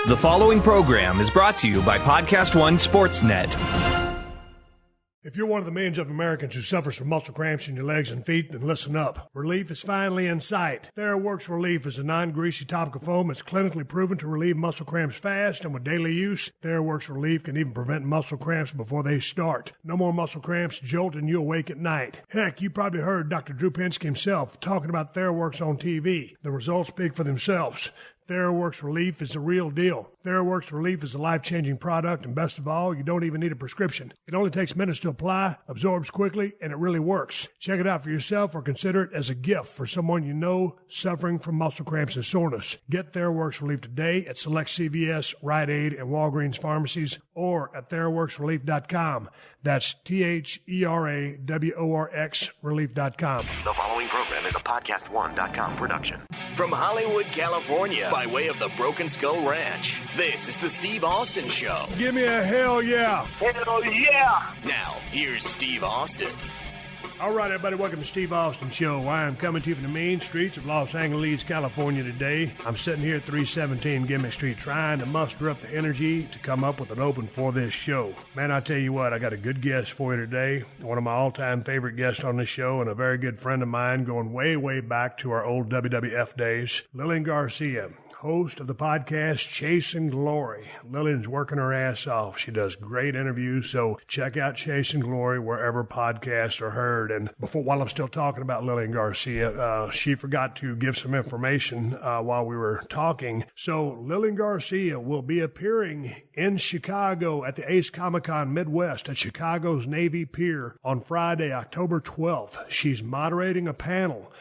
The following program is brought to you by PodcastOne Sportsnet. If you're one of the millions of Americans who suffers from muscle cramps in your legs and feet, then listen up. Relief is finally in sight. Theraworx Relief is a non-greasy topical foam that's clinically proven to relieve muscle cramps fast, and with daily use, Theraworx Relief can even prevent muscle cramps before they start. No more muscle cramps jolting you awake at night. Heck, you probably heard Dr. Drew Pinsky himself talking about Theraworx on TV. The results speak for themselves. Theraworx Relief is the real deal. Theraworx Relief is a life-changing product, and best of all, you don't even need a prescription. It only takes minutes to apply, absorbs quickly, and it really works. Check it out for yourself or consider it as a gift for someone you know suffering from muscle cramps and soreness. Get Theraworx Relief today at select CVS, Rite-Aid, and Walgreens Pharmacies or at TheraworxRelief.com. That's TheraWorx Relief.com. The following program is a PodcastOne.com production. From Hollywood, California, by way of the Broken Skull Ranch, this is the Steve Austin Show. Give me a hell yeah. Hell yeah. Now, here's Steve Austin. All right, everybody, welcome to Steve Austin Show. I am coming to you from the main streets of Los Angeles, California today. I'm sitting here at 317 Gimmick Street trying to muster up the energy to come up with an open for this show. Man, I tell you what, I got a good guest for you today. One of my all-time favorite guests on this show and a very good friend of mine going way, way back to our old WWF days, Lilian Garcia, host of the podcast Chasing Glory. Lillian's working her ass off. She does great interviews, so check out Chasing Glory wherever podcasts are heard. And while I'm still talking about Lilian Garcia, she forgot to give some information while we were talking. So Lilian Garcia will be appearing in Chicago at the Ace Comic-Con Midwest at Chicago's Navy Pier on Friday, October 12th. She's moderating a panel,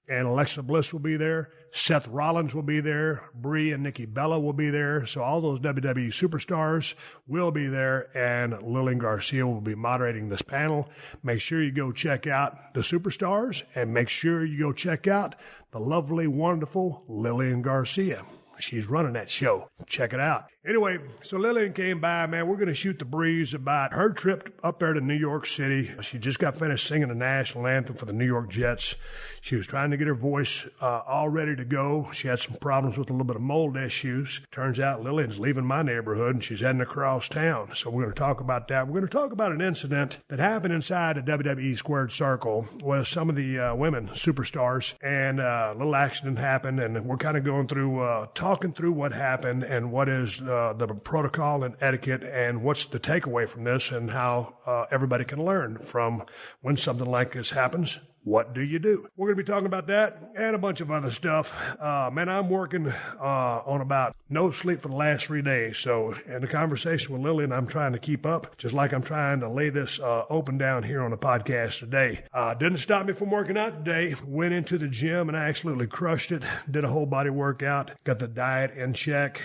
and Alexa Bliss will be there. Seth Rollins will be there. Brie and Bella will be there. So all those WWE superstars will be there, and Lilian Garcia will be moderating this panel. Make sure you go check out the superstars, and make sure you go check out the lovely, wonderful Lilian Garcia. She's running that show. Check it out. Anyway, so Lilian came by, man. We're going to shoot the breeze about her trip up there to New York City. She just got finished singing the National Anthem for the New York Jets. She was trying to get her voice all ready to go. She had some problems with a little bit of mold issues. Turns out Lilian's leaving my neighborhood, and she's heading across town. So we're going to talk about that. We're going to talk about an incident that happened inside a WWE Squared Circle with some of the women superstars, and a little accident happened, and we're kind of going through, talking through what happened and what is the protocol and etiquette and what's the takeaway from this and how everybody can learn from when something like this happens. What do you do? We're going to be talking about that and a bunch of other stuff. Man, I'm working on about no sleep for the last 3 days. So in the conversation with Lilian, I'm trying to keep up, just like I'm trying to lay this open down here on the podcast today. Didn't stop me from working out today. Went into the gym and I absolutely crushed it. Did a whole body workout. Got the diet in check.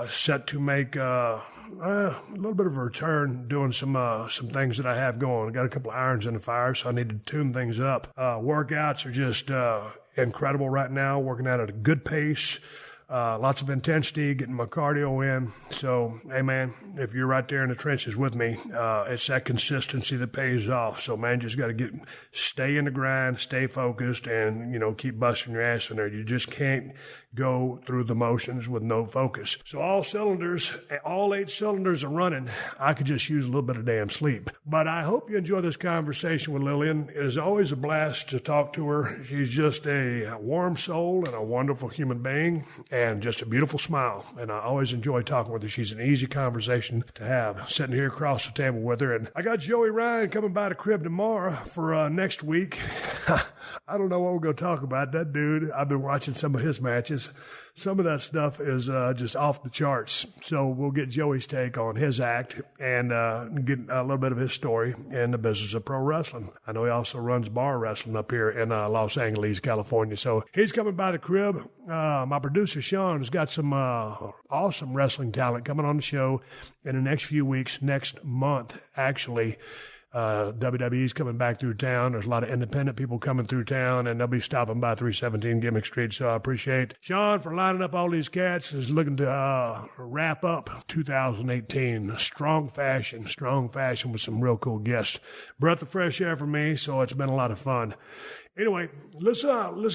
Set to make a little bit of a return doing some things that I have going. I got a couple of irons in the fire, so I need to tune things up. Workouts are just incredible right now, working out at a good pace. Lots of intensity, getting my cardio in. So, hey, man, if you're right there in the trenches with me, it's that consistency that pays off. So, man, just got to stay in the grind, stay focused, and, keep busting your ass in there. You just can't go through the motions with no focus. So all 8 cylinders are running. I could just use a little bit of damn sleep. But I hope you enjoy this conversation with Lilian. It is always a blast to talk to her. She's just a warm soul and a wonderful human being and just a beautiful smile. And I always enjoy talking with her. She's an easy conversation to have. Sitting here across the table with her. And I got Joey Ryan coming by the crib tomorrow for next week. I don't know what we're going to talk about. That dude, I've been watching some of his matches. Some of that stuff is just off the charts. So we'll get Joey's take on his act and get a little bit of his story in the business of pro wrestling. I know he also runs bar wrestling up here in Los Angeles, California. So he's coming by the crib. My producer, Sean, has got some awesome wrestling talent coming on the show in the next few weeks, next month, actually. WWE's coming back through town. There's a lot of independent people coming through town, and they'll be stopping by 317 Gimmick Street. So I appreciate Sean for lining up all these cats. Is looking to wrap up 2018. Strong fashion with some real cool guests. Breath of fresh air for me, so it's been a lot of fun. Anyway, let's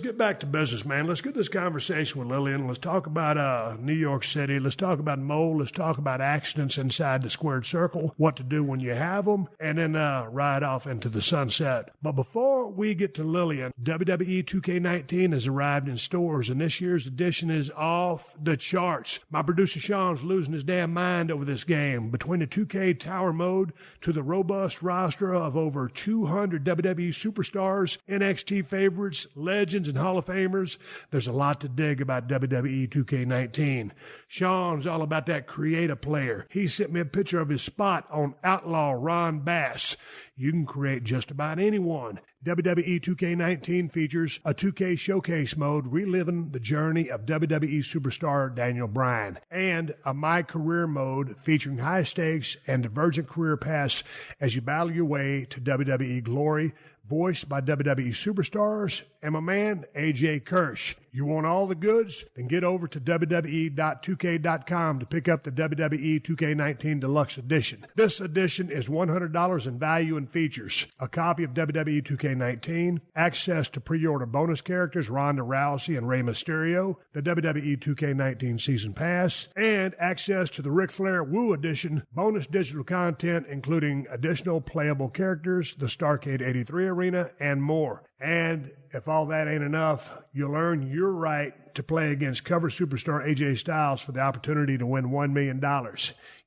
get back to business, man. Let's get this conversation with Lilian. Let's talk about New York City. Let's talk about mold. Let's talk about accidents inside the squared circle, what to do when you have them, and then ride off into the sunset. But before we get to Lilian, WWE 2K19 has arrived in stores, and this year's edition is off the charts. My producer Sean's losing his damn mind over this game. Between the 2K Tower mode to the robust roster of over 200 WWE superstars, NXT favorites, legends, and Hall of Famers, there's a lot to dig about WWE 2K19. Sean's all about that creative player. He sent me a picture of his spot on Outlaw Ron Bass. You can create just about anyone. WWE 2K19 features a 2K showcase mode reliving the journey of WWE superstar Daniel Bryan, and a My Career mode featuring high stakes and divergent career paths as you battle your way to WWE glory, voiced by WWE superstars and my man, AJ Kirsch. You want all the goods? Then get over to WWE.2K.com to pick up the WWE 2K19 Deluxe Edition. This edition is $100 in value and features a copy of WWE 2K19, access to pre-order bonus characters Ronda Rousey and Rey Mysterio, the WWE 2K19 Season Pass, and access to the Ric Flair Woo Edition, bonus digital content including additional playable characters, the Starrcade 83 Arena, and more. And if all that ain't enough, you'll earn your right to play against cover superstar AJ Styles for the opportunity to win $1 million.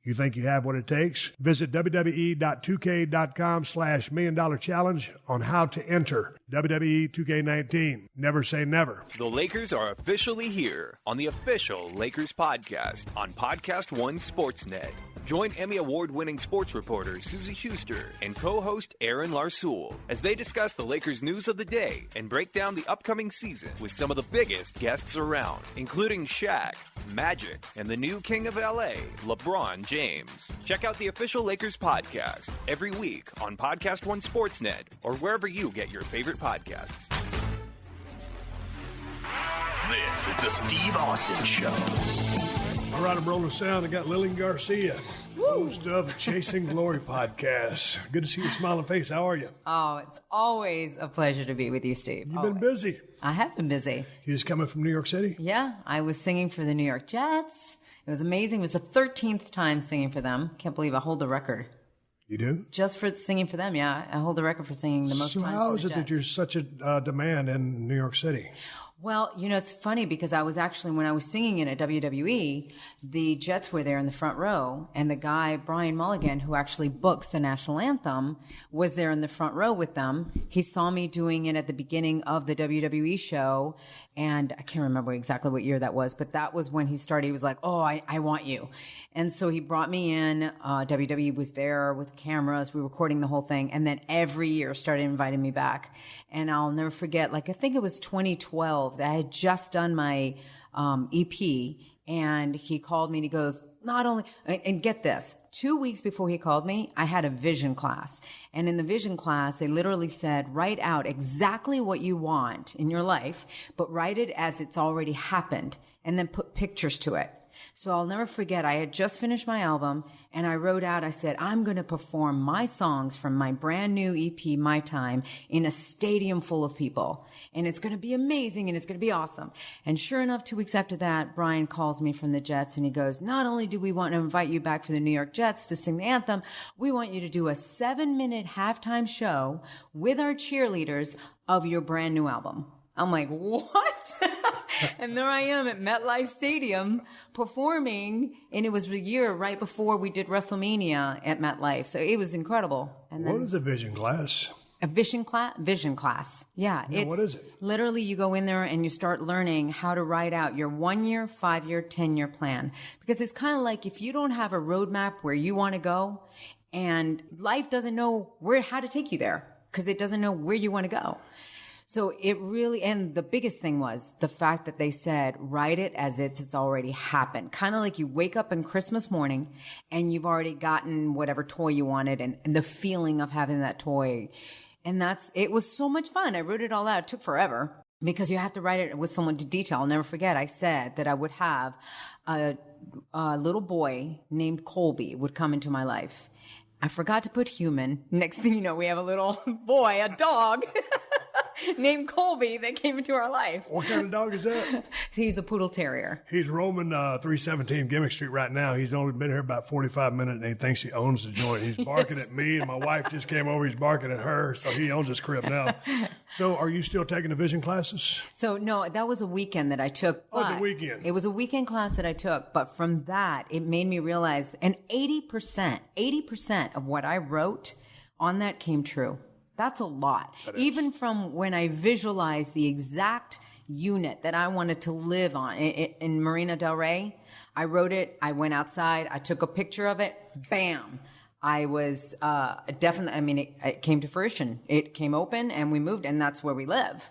You think you have what it takes? Visit WWE.2K.com/$1,000,000 on how to enter WWE 2K19. Never say never. The Lakers are officially here on the official Lakers podcast on PodcastOne Sportsnet. Join Emmy Award-winning sports reporter Susie Schuster and co-host Aaron Larsoul as they discuss the Lakers news of the day and break down the upcoming season with some of the biggest guests around, including Shaq, Magic, and the new King of LA, LeBron James. Check out the official Lakers podcast every week on PodcastOne Sportsnet or wherever you get your favorite podcasts. This is the Steve Austin Show. All right, I'm rolling sound. I got Lilian Garcia, host of the Chasing Glory podcast. Good to see your smiling face. How are you? Oh, it's always a pleasure to be with you, Steve. You've been busy. I have been busy. You just coming from New York City? Yeah, I was singing for the New York Jets. It was amazing. It was the 13th time singing for them. Can't believe I hold the record. You do? Just for singing for them, yeah. I hold the record for singing the most times. So how for is the it Jets. that you're such a demand in New York City? Well, you know, it's funny because I was actually, when I was singing in at WWE, the Jets were there in the front row, and the guy, Brian Mulligan, who actually books the National Anthem, was there in the front row with them. He saw me doing it at the beginning of the WWE show, and I can't remember exactly what year that was, but that was when he started. He was like, oh, I want you. And so he brought me in. WWE was there with cameras. We were recording the whole thing. And then every year started inviting me back. And I'll never forget, like, I think it was 2012 that I had just done my EP. And he called me and he goes, not only, and get this, 2 weeks before he called me, I had a vision class. And in the vision class, they literally said, write out exactly what you want in your life, but write it as it's already happened, and then put pictures to it. So I'll never forget, I had just finished my album, and I wrote out, I said, I'm going to perform my songs from my brand new EP, My Time, in a stadium full of people. And it's going to be amazing, and it's going to be awesome. And sure enough, 2 weeks after that, Brian calls me from the Jets, and he goes, not only do we want to invite you back for the New York Jets to sing the anthem, we want you to do a 7-minute halftime show with our cheerleaders of your brand new album. I'm like, what? And there I am at MetLife Stadium performing, and it was the year right before we did WrestleMania at MetLife. So it was incredible. And What is a vision class? A vision class. Yeah. No, what is it? Literally, you go in there and you start learning how to write out your 1-year, 5-year, 10-year plan. Because it's kind of like if you don't have a roadmap where you want to go, and life doesn't know how to take you there because it doesn't know where you want to go. So it really, and the biggest thing was the fact that they said, write it as it's already happened. Kind of like you wake up on Christmas morning and you've already gotten whatever toy you wanted, and the feeling of having that toy. And it was so much fun. I wrote it all out. It took forever because you have to write it with someone to detail. I'll never forget. I said that I would have a little boy named Colby would come into my life. I forgot to put human. Next thing you know, we have a little boy, a dog. named Colby that came into our life. What kind of dog is that? He's a poodle terrier. He's roaming 317 Gimmick Street right now. He's only been here about 45 minutes, and he thinks he owns the joint. He's barking at me, and my wife just came over. He's barking at her, so he owns his crib now. So are you still taking the vision classes? So, no, that was a weekend that I took. Oh, it's a weekend. It was a weekend class that I took, but from that, it made me realize, and 80% of what I wrote on that came true. That's a lot. Even from when I visualized the exact unit that I wanted to live on in Marina Del Ray, I wrote it, I went outside, I took a picture of it, bam. I was definitely, it came to fruition. It came open and we moved, and that's where we live.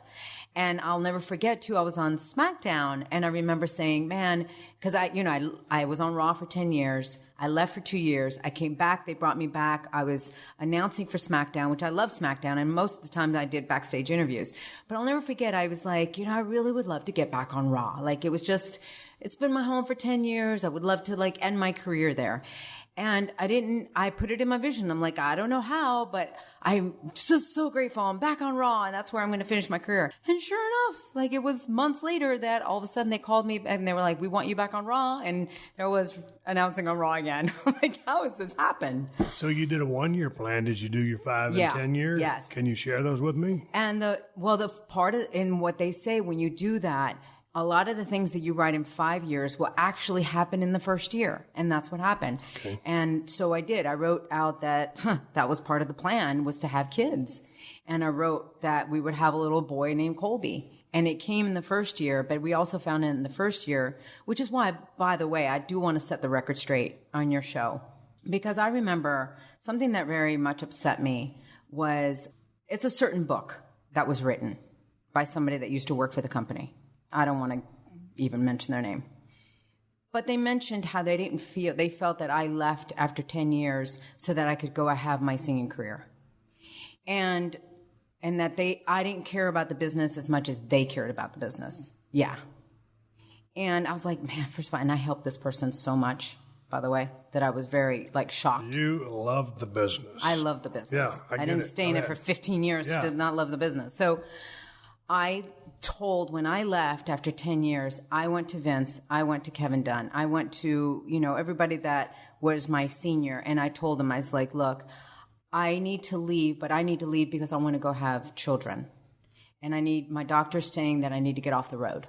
And I'll never forget, too, I was on SmackDown, and I remember saying, man, because I was on Raw for 10 years. I left for 2 years. I came back. They brought me back. I was announcing for SmackDown, which I love SmackDown, and most of the time I did backstage interviews. But I'll never forget, I was like, I really would love to get back on Raw. Like, it's been my home for 10 years. I would love to, end my career there. And I put it in my vision. I'm like, I don't know how, but I'm just so grateful. I'm back on Raw, and that's where I'm going to finish my career. And sure enough, it was months later that all of a sudden they called me and they were like, we want you back on Raw. And there was announcing on Raw again. I'm like, how has this happened? So you did a 1-year plan. Did you do your 5 and 10 years? Yes. Can you share those with me? And the part in what they say when you do that, a lot of the things that you write in 5 years will actually happen in the first year. And that's what happened. Okay. And so I did. I wrote out that that was part of the plan, was to have kids. And I wrote that we would have a little boy named Colby. And it came in the first year, but we also found it in the first year, which is why, by the way, I do want to set the record straight on your show. Because I remember something that very much upset me was, it's a certain book that was written by somebody that used to work for the company. I don't want to even mention their name. But they mentioned how they felt that I left after 10 years so that I could go have my singing career. And that I didn't care about the business as much as they cared about the business. Yeah. And I was like, man, first of all, and I helped this person so much, by the way, that I was very, shocked. You loved the business. I loved the business. Yeah, I didn't stay in it for 15 years, did not love the business. So I told, when I left after 10 years, I went to Vince, I went to Kevin Dunn, I went to, everybody that was my senior, and I told them, I was like, look, I need to leave, but I need to leave because I want to go have children. And my doctor's saying that I need to get off the road.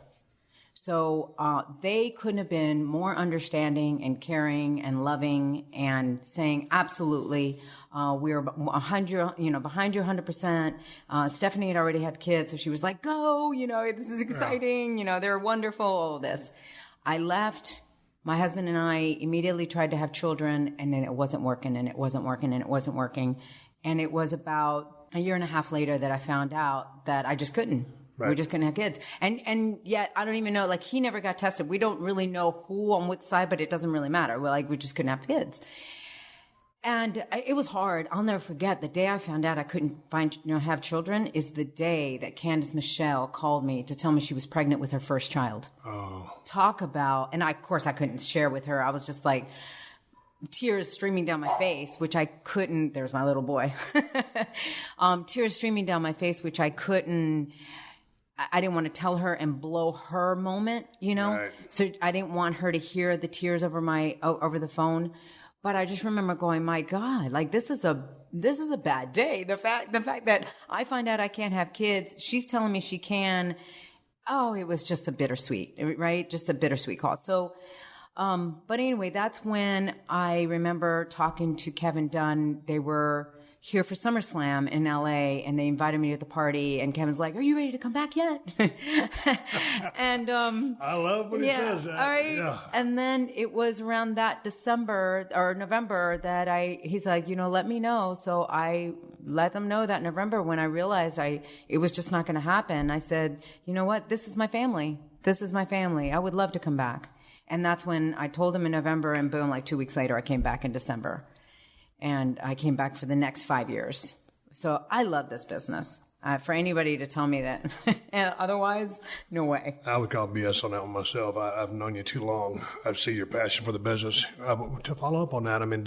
So they couldn't have been more understanding and caring and loving and saying, absolutely, we're 100, behind you 100%. Stephanie had already had kids, so she was like, go, this is exciting, they're wonderful, all of this. I left. My husband and I immediately tried to have children, and then it wasn't working, and it wasn't working, and it wasn't working. And it was about a year and a half later that I found out that I just couldn't. Right. We just couldn't have kids. And yet, I don't even know, he never got tested. We don't really know who on which side, but it doesn't really matter. We just couldn't have kids. And it was hard. I'll never forget the day I found out I couldn't have children is the day that Candace Michelle called me to tell me she was pregnant with her first child. Oh. Talk about, and of course I couldn't share with her. I was just tears streaming down my face, which I couldn't, there's my little boy. Tears streaming down my face, which I didn't want to tell her and blow her moment, Right. So I didn't want her to hear the tears over the phone. But I just remember going, my God, this is a bad day. The fact that I find out I can't have kids, she's telling me she can. Oh, it was just a bittersweet, right? Just a bittersweet call. So, but anyway, that's when I remember talking to Kevin Dunn. They were here for SummerSlam in LA, and they invited me to the party, and Kevin's like, are you ready to come back yet? And I love when he says that. All right. Yeah. And then it was around that December or November that he's like, let me know. So I let them know that November when I realized it was just not going to happen. I said, you know what? This is my family. This is my family. I would love to come back. And that's when I told them in November, and boom, 2 weeks later, I came back in December. And I came back for the next 5 years. So I love this business. For anybody to tell me that otherwise, no way. I would call BS on that one myself. I've known you too long. I see your passion for the business. To follow up on that, I mean,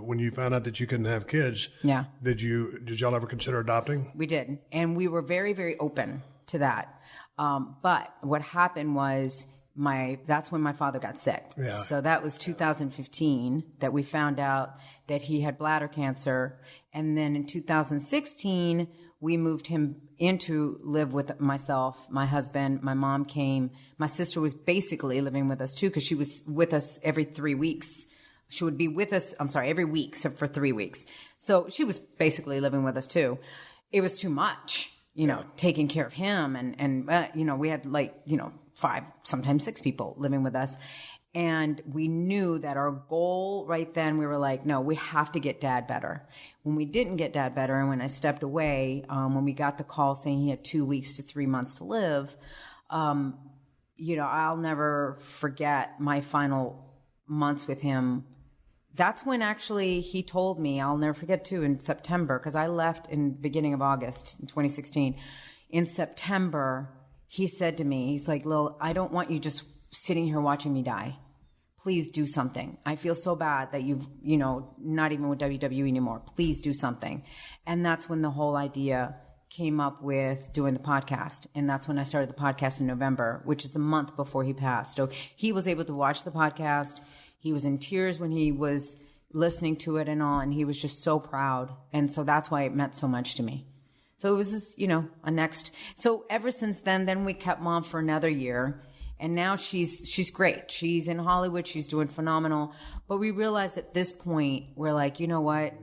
when you found out that you couldn't have kids, did y'all ever consider adopting? We did. And we were very, very open to that. But what happened was that's when my father got sick. Yeah. So that was 2015 that we found out that he had bladder cancer. And then in 2016, we moved him in to live with myself, my husband, my mom came. My sister was basically living with us too, because she was with us every 3 weeks. She would be with us, every week, so for 3 weeks. So she was basically living with us too. It was too much, taking care of him. And we had 5, sometimes 6 people living with us. And we knew that our goal right then, we were like, no, we have to get Dad better. When we didn't get Dad better, and when I stepped away, when we got the call saying he had 2 weeks to 3 months to live, I'll never forget my final months with him. That's when actually he told me, I'll never forget too, in September, because I left in the beginning of August in 2016. In September, he said to me, he's like, Lil, I don't want you just sitting here watching me die. Please do something. I feel so bad that you've, not even with WWE anymore. Please do something. And that's when the whole idea came up with doing the podcast. And that's when I started the podcast in November, which is the month before he passed. So he was able to watch the podcast. He was in tears when he was listening to it and all, and he was just so proud. And so that's why it meant so much to me. So it was this, so ever since then we kept Mom for another year. And now she's great. She's in Hollywood. She's doing phenomenal. But we realized at this point, we're like, you know what?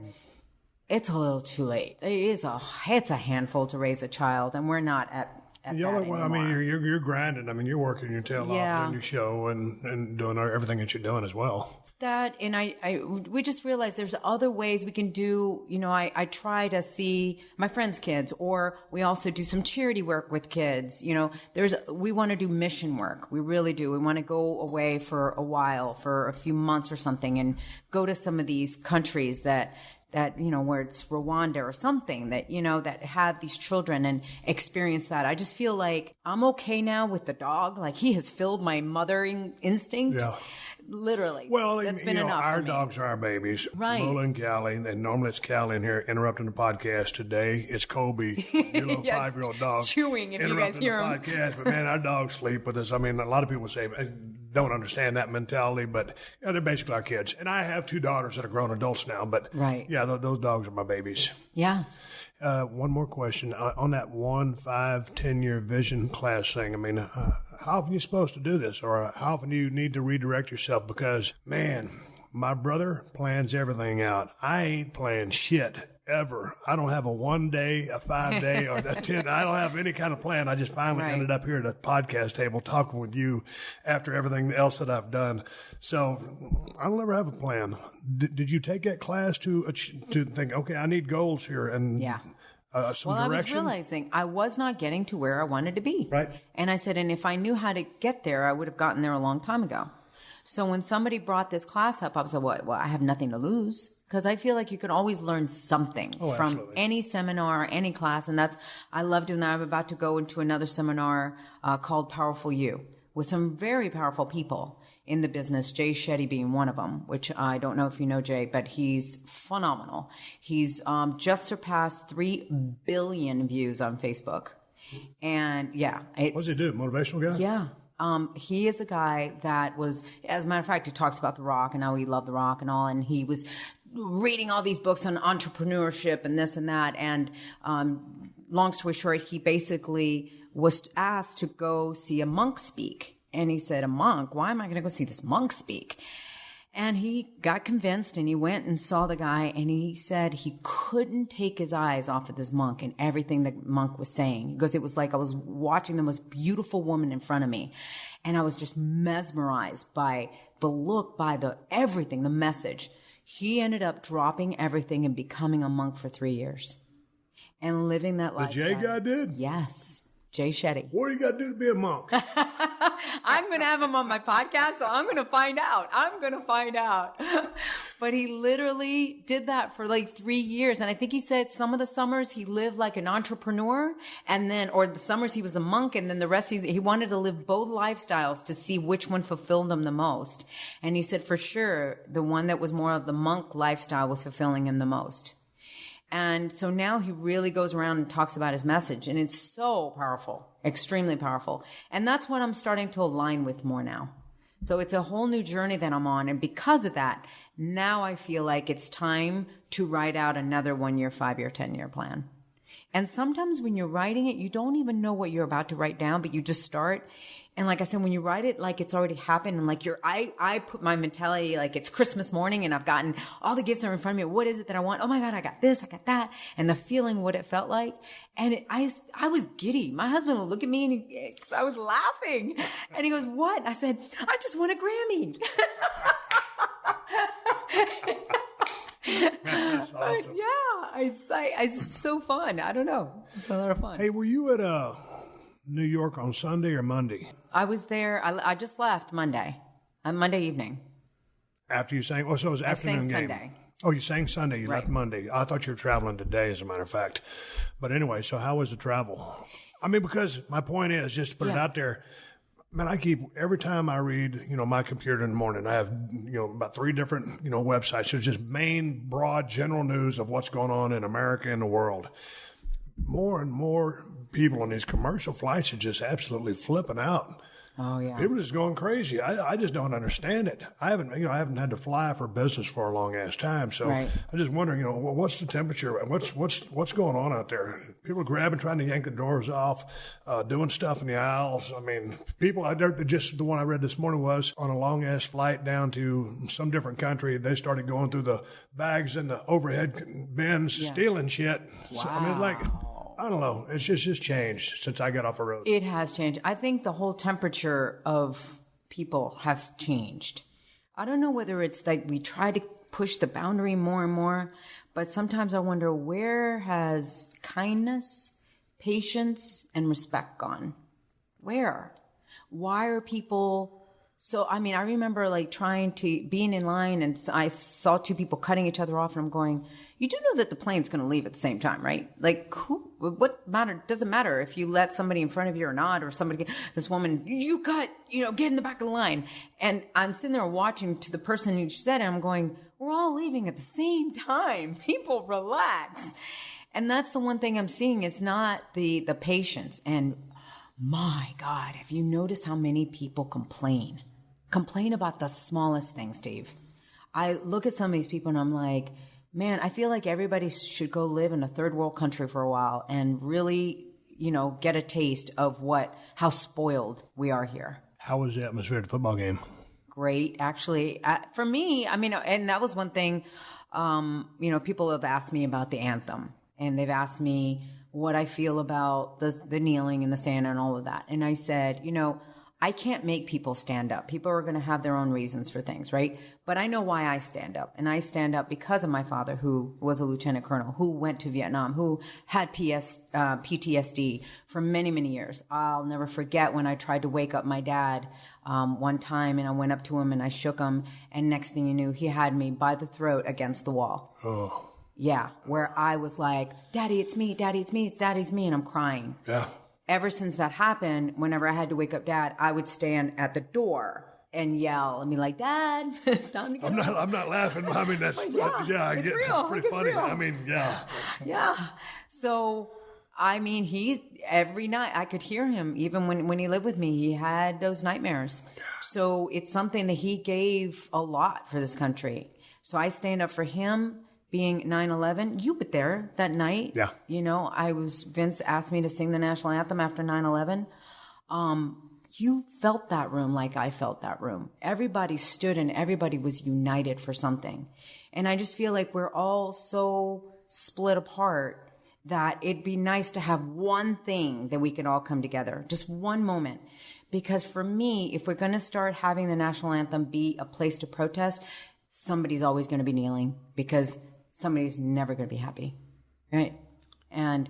It's a little too late. It's a handful to raise a child, and we're not at that anymore. I mean, you're grinding. I mean, you're working your tail off on your show and doing everything that you're doing as well. That, and we just realized there's other ways we can do, I try to see my friends' kids, or we also do some charity work with kids. We want to do mission work. We really do. We want to go away for a while, for a few months or something, and go to some of these countries that where it's Rwanda or something that, that have these children and experience that. I just feel like I'm okay now with the dog. Like, he has filled my mothering instinct. Yeah. Literally. Well, that's been enough. Our dogs are our babies. Right. Lola and Callie, and normally it's Callie in here interrupting the podcast. Today it's Kobe, your little 5-year-old dog. Chewing, if you guys hear him. Podcast. But man, our dogs sleep with us. I mean, a lot of people say, I don't understand that mentality, but they're basically our kids. And I have 2 daughters that are grown adults now, but those dogs are my babies. Yeah. One more question on that 1, 5, 10-year vision class thing. I mean, how often are you supposed to do this, or how often do you need to redirect yourself? Because, man, my brother plans everything out. I ain't planned shit ever. I don't have a 1 day, a 5 day, or a 10. I don't have any kind of plan. I just finally ended up here at a podcast table talking with you after everything else that I've done. So I'll never have a plan. Did you take that class to think, okay, I need goals here and some direction? I was realizing I was not getting to where I wanted to be. Right. And I said, and if I knew how to get there, I would have gotten there a long time ago. So when somebody brought this class up, I was like, well, I have nothing to lose. Because I feel like you can always learn something from any seminar, any class. And I love doing that. I'm about to go into another seminar called Powerful You with some very powerful people in the business, Jay Shetty being one of them, which I don't know if you know Jay, but he's phenomenal. He's just surpassed 3 billion views on Facebook. And what does he do? Motivational guy? Yeah. He is a guy that was, as a matter of fact, he talks about The Rock and how he loved The Rock and all, and he was reading all these books on entrepreneurship and this and that. And long story short, he basically was asked to go see a monk speak. And he said, a monk? Why am I going to go see this monk speak? And he got convinced, and he went and saw the guy, and he said he couldn't take his eyes off of this monk and everything the monk was saying. Because it was like I was watching the most beautiful woman in front of me, and I was just mesmerized by the look, by the everything, the message. He ended up dropping everything and becoming a monk for 3 years and living that lifestyle. The Jay guy did? Yes. Jay Shetty. What do you got to do to be a monk? I'm going to have him on my podcast, so I'm going to find out. But he literally did that for like 3 years. And I think he said some of the summers he lived like an entrepreneur, and then, or the summers he was a monk, and then the rest he wanted to live both lifestyles to see which one fulfilled him the most. And he said for sure the one that was more of the monk lifestyle was fulfilling him the most. And so now he really goes around and talks about his message, and it's so powerful, extremely powerful. And that's what I'm starting to align with more now. So it's a whole new journey that I'm on. And because of that, now I feel like it's time to write out another 1 year, 5 year, 10 year plan. And sometimes when you're writing it, you don't even know what you're about to write down, but you just start. And like I said, when you write it like it's already happened, and like I put my mentality like it's Christmas morning and I've gotten all the gifts are in front of me. What is it that I want? Oh my God, I got this, I got that. And the feeling, what it felt like. And I was giddy. My husband would look at me and cause I was laughing. And he goes, what? I said, I just won a Grammy. That's awesome. Yeah, it's so fun. I don't know. It's a lot of fun. Hey, were you at New York on Sunday or Monday? I was there. I just left Monday evening. After you sang? Oh, so it was afternoon game. Sunday. Oh, you sang Sunday. You Right. left Monday. I thought you were traveling today, as a matter of fact. But anyway, so how was the travel? I mean, because my point is, just to put it out there, man, every time I read, my computer in the morning, I have, about 3 different, websites. There's just main, broad, general news of what's going on in America and the world. More and more people on these commercial flights are just absolutely flipping out. Oh yeah. People are just going crazy. I just don't understand it. I haven't had to fly for business for a long ass time. So Right. I'm just wondering, what's the temperature? What's going on out there? People are grabbing, trying to yank the doors off, doing stuff in the aisles. I mean, just the one I read this morning was on a long ass flight down to some different country. They started going through the bags and the overhead bins, stealing shit. Wow. So, I mean, I don't know. It's just changed since I got off the road. It has changed. I think the whole temperature of people has changed. I don't know whether it's like we try to push the boundary more and more, but sometimes I wonder, where has kindness, patience, and respect gone? Where? Why are people so, I mean, I remember like being in line, and I saw 2 people cutting each other off, and I'm going, you do know that the plane's going to leave at the same time, right? Like, doesn't matter if you let somebody in front of you or not, or this woman, you cut, get in the back of the line. And I'm sitting there watching to the person who said it, and I'm going, we're all leaving at the same time. People relax. And that's the one thing I'm seeing is not the patience. And my God, have you noticed how many people complain about the smallest things, Steve? I look at some of these people and I'm like, man, I feel like everybody should go live in a third world country for a while and really, get a taste of how spoiled we are here. How was the atmosphere at the football game? Great. Actually, for me, I mean, and that was one thing, people have asked me about the anthem, and they've asked me what I feel about the kneeling and the stand and all of that. And I said, I can't make people stand up. People are going to have their own reasons for things, right? But I know why I stand up. And I stand up because of my father, who was a lieutenant colonel, who went to Vietnam, who had PTSD for many, many years. I'll never forget when I tried to wake up my dad one time, and I went up to him and I shook him. And next thing you knew, he had me by the throat against the wall. Oh. Yeah, where I was like, Daddy, it's me. Daddy, it's me. It's Daddy's me. And I'm crying. Yeah. Ever since that happened, whenever I had to wake up Dad, I would stand at the door and yell and be like, Dad, time to go. I'm not laughing. I mean, that's, It's it's pretty funny. real. I mean, yeah. Yeah. So, I mean, every night I could hear him, even when he lived with me, he had those nightmares. So it's something that he gave a lot for this country. So I stand up for him. Being 9/11, you were there that night. Yeah. Vince asked me to sing the national anthem after 9/11. You felt that room like I felt that room. Everybody stood and everybody was united for something. And I just feel like we're all so split apart that it'd be nice to have one thing that we could all come together, just one moment. Because for me, if we're going to start having the national anthem be a place to protest, somebody's always going to be kneeling, because somebody's never going to be happy, right? And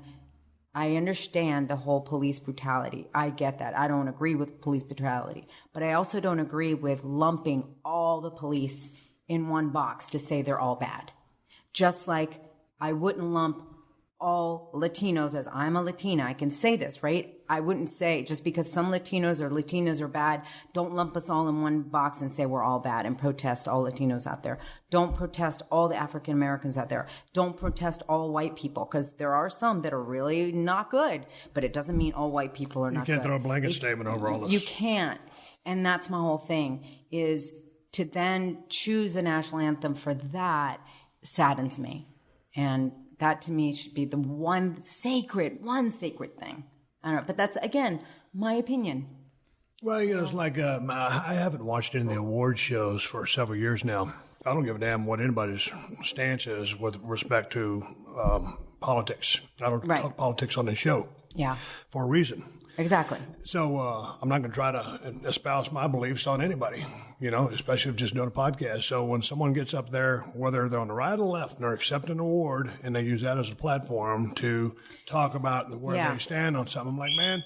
I understand the whole police brutality. I get that. I don't agree with police brutality. But I also don't agree with lumping all the police in one box to say they're all bad. Just like I wouldn't lump all Latinos as I'm a Latina. I can say this, right? I wouldn't say just because some Latinos or Latinas are bad, don't lump us all in one box and say we're all bad and protest all Latinos out there. Don't protest all the African Americans out there. Don't protest all white people, because there are some that are really not good, but it doesn't mean all white people are not good. You can't throw a blanket statement over all this. You can't. And that's my whole thing, is to then choose the national anthem for that saddens me. And that to me should be the one sacred thing. I don't know, but that's, again, my opinion. Well, it's like I haven't watched any of the award shows for several years now. I don't give a damn what anybody's stance is with respect to politics. I don't talk politics on this show. Yeah. For a reason. Exactly. So I'm not going to try to espouse my beliefs on anybody, especially if just doing a podcast. So when someone gets up there, whether they're on the right or the left, and they're accepting an award, and they use that as a platform to talk about where they stand on something, I'm like, man,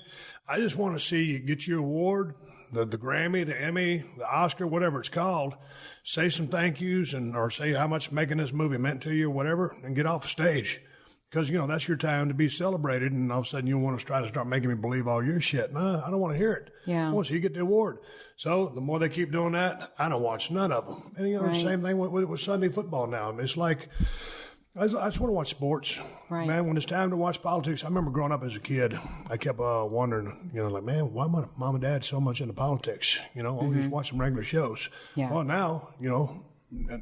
I just want to see you get your award, the Grammy, the Emmy, the Oscar, whatever it's called, say some thank yous or say how much making this movie meant to you or whatever, and get off the stage. Because, that's your time to be celebrated, and all of a sudden you want to try to start making me believe all your shit. No, I don't want to hear it. Yeah. I want to see you get the award. So the more they keep doing that, I don't watch none of them. And, the same thing with Sunday football now. It's like, I just want to watch sports. Right. Man, when it's time to watch politics, I remember growing up as a kid, I kept wondering, like, man, why my mom and dad so much into politics? Always watch some regular shows. Yeah. Well, now,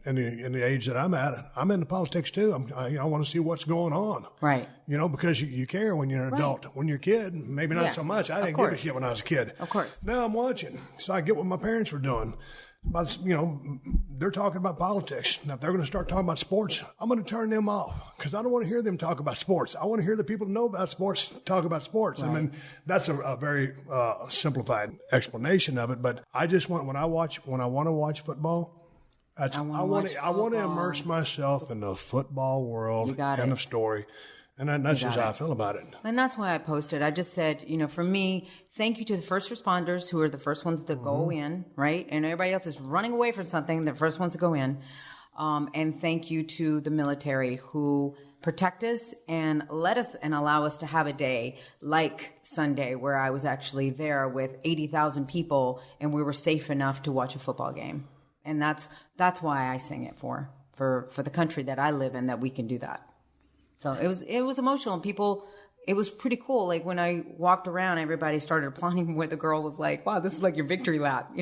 in the age that I'm at, I'm into politics too. I want to see what's going on. Right. Because you care when you're an adult. When you're a kid, maybe not so much. I didn't give a shit when I was a kid. Of course. Now I'm watching. So I get what my parents were doing. But, they're talking about politics. Now, if they're going to start talking about sports, I'm going to turn them off because I don't want to hear them talk about sports. I want to hear the people who know about sports talk about sports. Right. I mean, that's a very simplified explanation of it. But I just want, when I want to watch football, I want to immerse myself in the football world and the story. And that's just how I feel about it. And that's why I posted. I just said, for me, thank you to the first responders who are the first ones to go in, right? And everybody else is running away from something, the first ones to go in. And thank you to the military who protect us and let us and allow us to have a day like Sunday where I was actually there with 80,000 people and we were safe enough to watch a football game. And that's why I sing it for the country that I live in, that we can do that. So it was emotional, and people, it was pretty cool. Like when I walked around, everybody started applauding where the girl was like, wow, this is like your victory lap.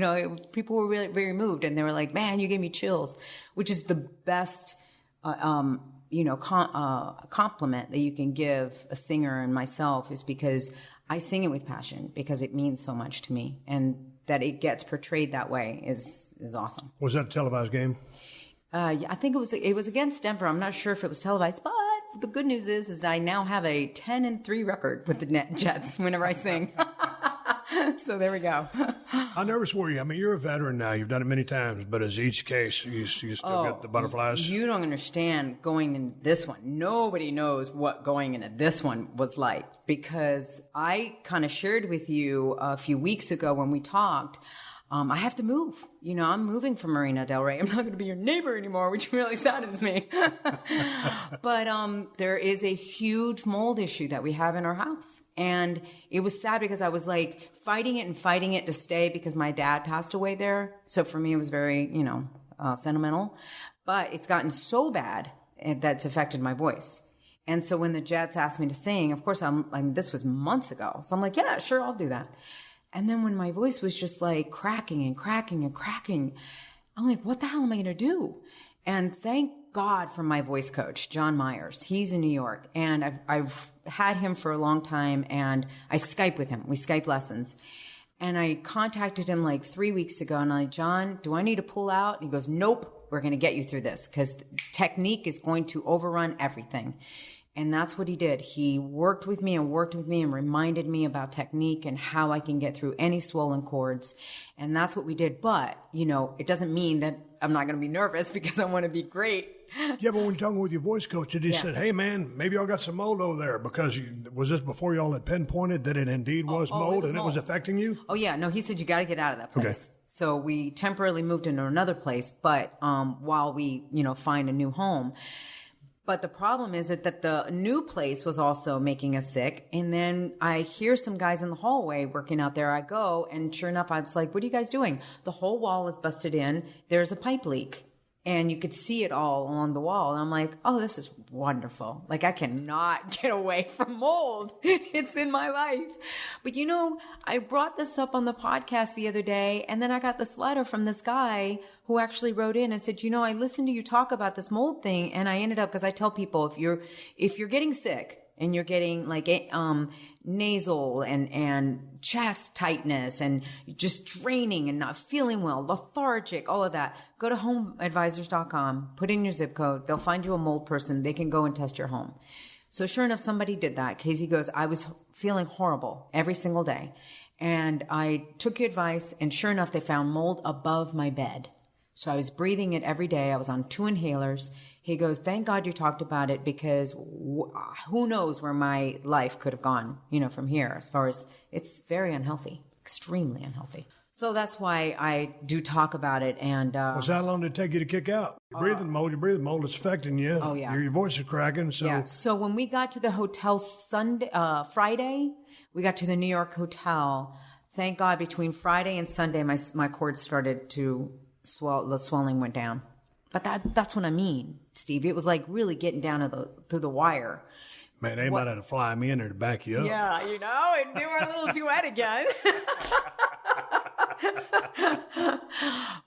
People were really very moved, and they were like, man, you gave me chills, which is the best, compliment that you can give a singer and myself, is because I sing it with passion because it means so much to me, and that it gets portrayed that way is awesome. Was that a televised game? I think it was against Denver. I'm not sure if it was televised, but the good news is that I now have a 10-3 record with the Jets whenever I sing. So there we go. I never swore you. I mean, you're a veteran now. You've done it many times, but as each case, you still get the butterflies. You don't understand going in this one. Nobody knows what going into this one was like, because I kind of shared with you a few weeks ago when we talked. I have to move. I'm moving from Marina Del Ray. I'm not going to be your neighbor anymore, which really saddens me. But there is a huge mold issue that we have in our house. And it was sad because I was like fighting it to stay because my dad passed away there. So for me, it was very, sentimental. But it's gotten so bad that's affected my voice. And so when the Jets asked me to sing, of course, this was months ago. So I'm like, yeah, sure, I'll do that. And then when my voice was just like cracking and cracking and cracking, I'm like, what the hell am I going to do? And thank God for my voice coach, John Myers. He's in New York, and I've had him for a long time, and I Skype with him. We Skype lessons. And I contacted him like 3 weeks ago, and I'm like, John, do I need to pull out? And he goes, nope, we're going to get you through this because technique is going to overrun everything. And that's what he did. He worked with me and reminded me about technique and how I can get through any swollen chords. And that's what we did. But, it doesn't mean that I'm not going to be nervous because I want to be great. Yeah, but when you're talking with your voice coach, he said, hey, man, maybe y'all got some mold over there, because was this before y'all had pinpointed that it indeed was mold and it was affecting you? Oh, yeah. No, he said, you got to get out of that place. Okay. So we temporarily moved into another place, but while we, find a new home. But the problem is that the new place was also making us sick. And then I hear some guys in the hallway working out there. I go, and sure enough, I was like, what are you guys doing? The whole wall is busted in. There's a pipe leak. And you could see it all along the wall. And I'm like, oh, this is wonderful. Like, I cannot get away from mold. It's in my life. But I brought this up on the podcast the other day, and then I got this letter from this guy who actually wrote in and said, I listened to you talk about this mold thing, and I ended up, because I tell people, if you're getting sick and you're getting like nasal and chest tightness and just draining and not feeling well, lethargic, all of that, go to homeadvisors.com, put in your zip code. They'll find you a mold person. They can go and test your home. So sure enough, somebody did that. Casey goes, I was feeling horrible every single day. And I took your advice, and sure enough, they found mold above my bed. So I was breathing it every day. I was on 2 inhalers. He goes, thank God you talked about it, because who knows where my life could have gone, from here, as far as it's very unhealthy, extremely unhealthy. So that's why I do talk about it. And so how long did it take you to kick out? You're breathing mold, it's affecting you. Oh, yeah. Your voice is cracking. So. Yeah. So when we got to the hotel Friday, we got to the New York hotel. Thank God between Friday and Sunday, my cord started to swell. The swelling went down. But that's what I mean, Steve. It was like really getting down to the wire. Man, anybody had to fly me in there to back you up. Yeah, and do our little duet again.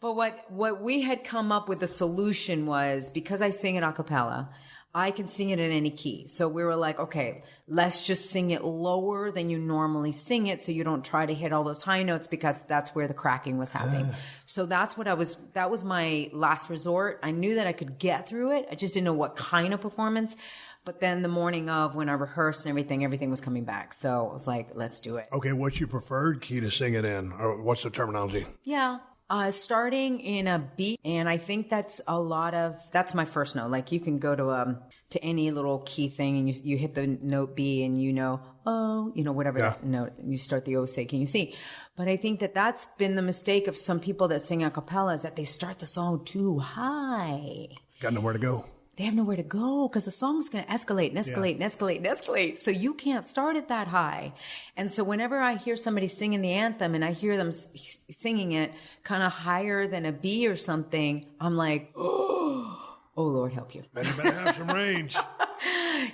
But what we had come up with, the solution was, because I sing it a cappella, I can sing it in any key. So we were like, okay, let's just sing it lower than you normally sing it, so you don't try to hit all those high notes, because that's where the cracking was happening. So that was my last resort. I knew that I could get through it. I just didn't know what kind of performance. But then the morning of, when I rehearsed and everything was coming back. So I was like, let's do it. Okay, what's your preferred key to sing it in? Or what's the terminology? Yeah. Starting in a B, and I think that's my first note. Like, you can go to any little key thing, and you hit the note B, and whatever that note, you start the O, say, can you see? But I think that's been the mistake of some people that sing a cappella, is that they start the song too high. Got nowhere to go. They have nowhere to go, because the song's going to escalate and escalate and escalate and escalate. So you can't start it that high. And so whenever I hear somebody singing the anthem, and I hear them singing it kind of higher than a B or something, I'm like, oh Lord, help you. Man, you better have some range.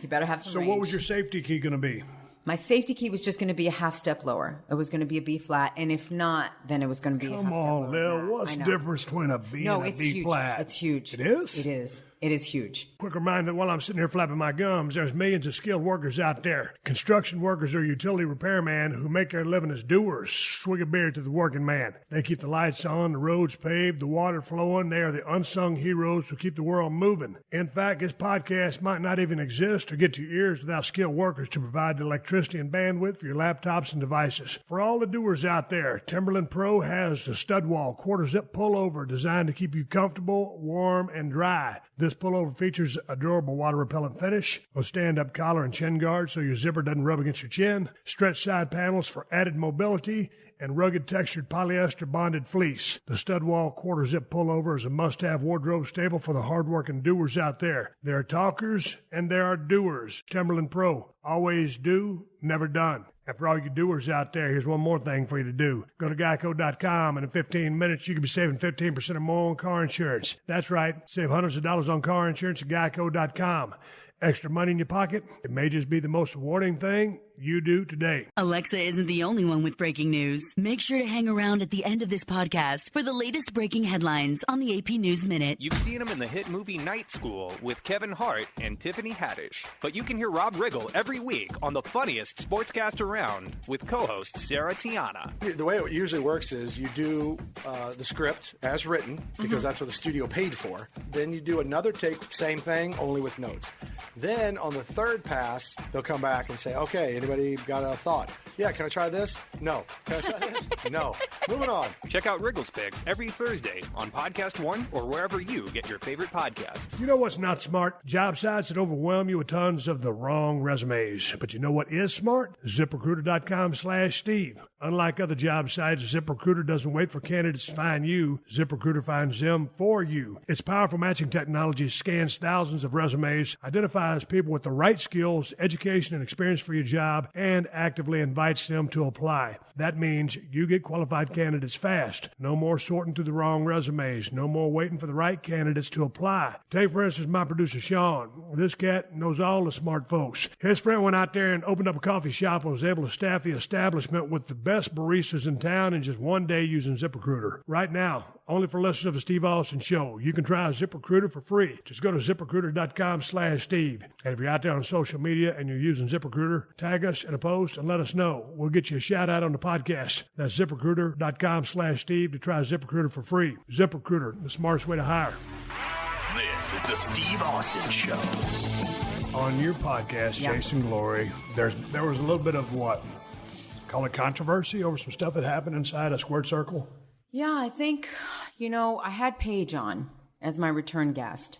You better have some range. So what was your safety key going to be? My safety key was just going to be a half step lower. It was going to be a B flat. And if not, then it was going to be a half step lower. Come on, Lil. What's the difference between a B and a B flat? It's huge. It is? It is. It is huge. Quick reminder that while I'm sitting here flapping my gums, there's millions of skilled workers out there. Construction workers or utility repairmen who make their living as doers. Swig a beer to the working man. They keep the lights on, the roads paved, the water flowing. They are the unsung heroes who keep the world moving. In fact, this podcast might not even exist or get to your ears without skilled workers to provide the electricity and bandwidth for your laptops and devices. For all the doers out there, Timberland Pro has the stud wall quarter zip pullover designed to keep you comfortable, warm, and dry. This pullover features a durable water-repellent finish, a stand-up collar and chin guard so your zipper doesn't rub against your chin, stretch side panels for added mobility, and rugged textured polyester bonded fleece. The stud wall quarter zip pullover is a must-have wardrobe staple for the hard-working doers out there. There are talkers and there are doers. Timberland Pro. Always do, never done. And for all you doers out there, here's one more thing for you to do. Go to geico.com, and in 15 minutes, you can be saving 15% or more on car insurance. That's right. Save hundreds of dollars on car insurance at geico.com. Extra money in your pocket? It may just be the most rewarding thing you do today. Alexa isn't the only one with breaking news. Make sure to hang around at the end of this podcast for the latest breaking headlines on the AP News Minute. You've seen him in the hit movie Night School with Kevin Hart and Tiffany Haddish. But you can hear Rob Riggle every week on the funniest sportscast around with co-host Sarah Tiana. The way it usually works is you do the script as written, because that's what the studio paid for. Then you do another take, same thing, only with notes. Then on the third pass, they'll come back and say, okay, anybody got a thought? Yeah, can I try this? No. Can I try this? No. Moving on. Check out Wriggles Picks every Thursday on Podcast One or wherever you get your favorite podcasts. You know what's not smart? Job sites that overwhelm you with tons of the wrong resumes. But you know what is smart? ZipRecruiter.com/Steve. Unlike other job sites, ZipRecruiter doesn't wait for candidates to find you. ZipRecruiter finds them for you. Its powerful matching technology scans thousands of resumes, identifies people with the right skills, education, and experience for your job, and actively invites them to apply. That means you get qualified candidates fast. No more sorting through the wrong resumes. No more waiting for the right candidates to apply. Take, for instance, my producer, Sean. This cat knows all the smart folks. His friend went out there and opened up a coffee shop and was able to staff the establishment with the best baristas in town in just one day using ZipRecruiter. Right now, only for listeners of the Steve Austin Show, you can try ZipRecruiter for free. Just go to ZipRecruiter.com/Steve. And if you're out there on social media and you're using ZipRecruiter, tag us in a post and let us know. We'll get you a shout out on the podcast. That's ZipRecruiter.com/Steve to try ZipRecruiter for free. ZipRecruiter, the smartest way to hire. This is the Steve Austin Show. On your podcast, Chasing Glory, there was a little bit of what? Call it controversy over some stuff that happened inside a squared circle? Yeah, I think, I had Paige on as my return guest.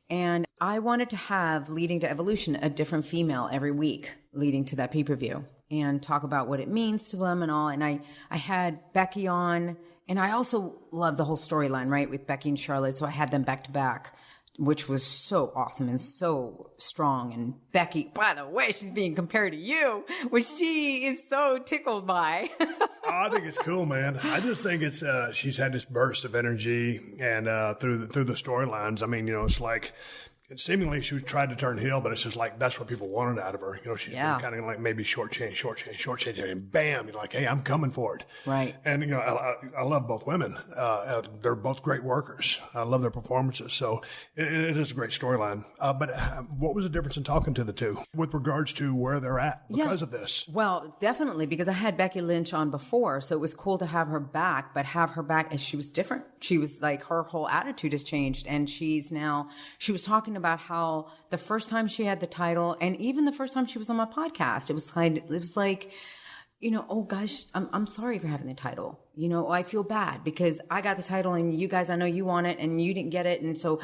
And I wanted to have, leading to Evolution, a different female every week leading to that pay-per-view and talk about what it means to them and all. And I had Becky on, and I also love the whole storyline, right, with Becky and Charlotte. So I had them back to back, which was so awesome and so strong. And Becky, by the way, she's being compared to you, which she is so tickled by. I think it's cool, man. I just think it's she's had this burst of energy and through the storylines. I mean, it's like seemingly she tried to turn heel, but it's just like that's what people wanted out of her. She's been kind of like maybe shortchange, and bam, you're like, hey, I'm coming for it. Right. And I love both women. They're both great workers. I love their performances. So it is a great storyline. But what was the difference in talking to the two with regards to where they're at because of this? Well, definitely, because I had Becky Lynch on before, so it was cool to have her back, but have her back as she was different. She was like, her whole attitude has changed, and she was talking about how the first time she had the title, and even the first time she was on my podcast, it was like, oh gosh, I'm sorry for having the title. I feel bad because I got the title and you guys, I know you want it and you didn't get it. And so,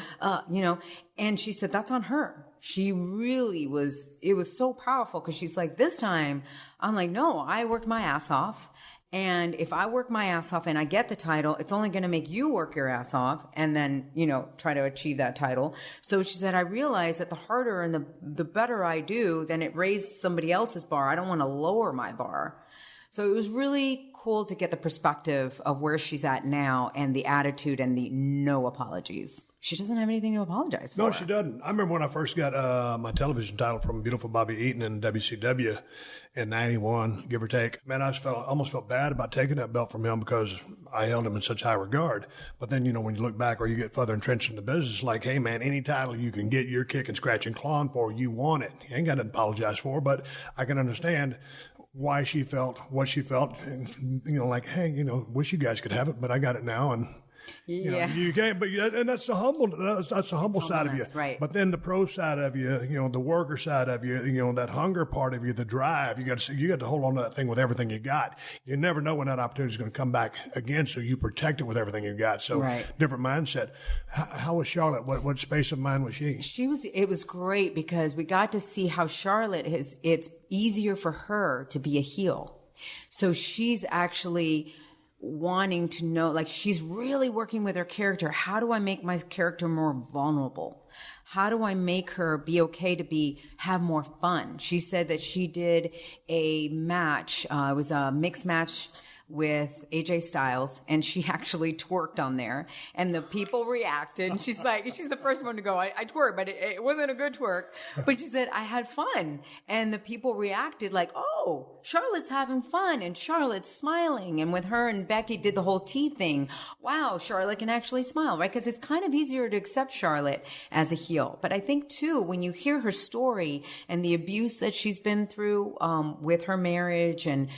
and she said, that's on her. She really was, it was so powerful because she's like, this time I'm like, no, I worked my ass off. And if I work my ass off and I get the title, it's only going to make you work your ass off and then, try to achieve that title. So she said, I realize that the harder and the better I do, then it raises somebody else's bar. I don't want to lower my bar. So it was really cool to get the perspective of where she's at now and the attitude and the no apologies. She doesn't have anything to apologize for. No, she doesn't. I remember when I first got my television title from beautiful Bobby Eaton in WCW in 91, give or take. Man, I almost felt bad about taking that belt from him because I held him in such high regard. But then, when you look back or you get further entrenched in the business, it's like, hey, man, any title you can get your kick and scratch and clawing for, you want it. You ain't got to apologize for, but I can understand why she felt what she felt, and, like, hey, wish you guys could have it, but I got it now, and you can't. But and that's the humble side of you, right? But then the pro side of you, the worker side of you, that hunger part of you, the drive. You got to hold on to that thing with everything you got. You never know when that opportunity is going to come back again, so you protect it with everything you got. So different mindset. How was Charlotte? What space of mind was she? It was great because we got to see how Charlotte is. It's easier for her to be a heel, so she's actually wanting to know, like, she's really working with her character. How do I make my character more vulnerable? How do I make her be okay to have more fun? She said that she did a match. It was a mixed match with AJ Styles, and she actually twerked on there, and the people reacted. And she's the first one to go, I twerked, but it wasn't a good twerk. But she said, I had fun. And the people reacted like, oh, Charlotte's having fun, and Charlotte's smiling. And with her and Becky did the whole tea thing. Wow, Charlotte can actually smile, right? Because it's kind of easier to accept Charlotte as a heel. But I think too, when you hear her story and the abuse that she's been through, with her marriage and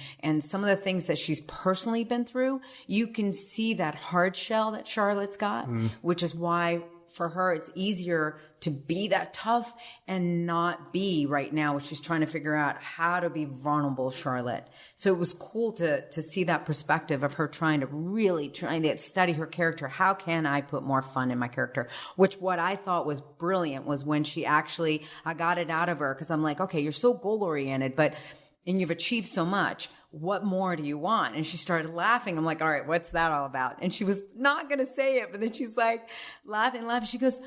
some of the things that she's personally been through, you can see that hard shell that Charlotte's got, which is why for her, it's easier to be that tough and not be right now, which she's trying to figure out how to be vulnerable, Charlotte. So it was cool to see that perspective of her trying to study her character. How can I put more fun in my character? Which what I thought was brilliant was when I got it out of her, because I'm like, okay, you're so goal oriented, and you've achieved so much. What more do you want? And she started laughing. I'm like, all right, what's that all about? And she was not going to say it, but then she's like laughing. She goes,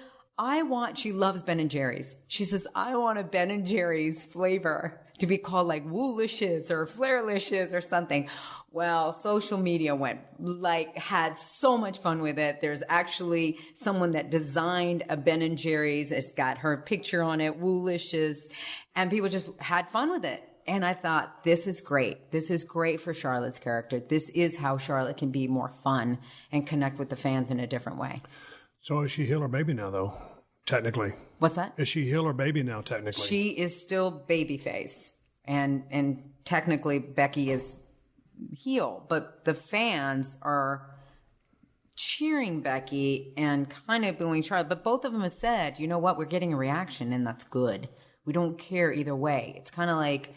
she loves Ben & Jerry's. She says, I want a Ben & Jerry's flavor to be called like Woolicious or Flairlicious or something. Well, social media had so much fun with it. There's actually someone that designed a Ben & Jerry's. It's got her picture on it, Woolicious, and people just had fun with it. And I thought, this is great. This is great for Charlotte's character. This is how Charlotte can be more fun and connect with the fans in a different way. So is she heel or baby now, though, technically? What's that? Is she heel or baby now, technically? She is still babyface. And technically, Becky is heel. But the fans are cheering Becky and kind of booing Charlotte. But both of them have said, you know what, we're getting a reaction, and that's good. We don't care either way. It's kind of like,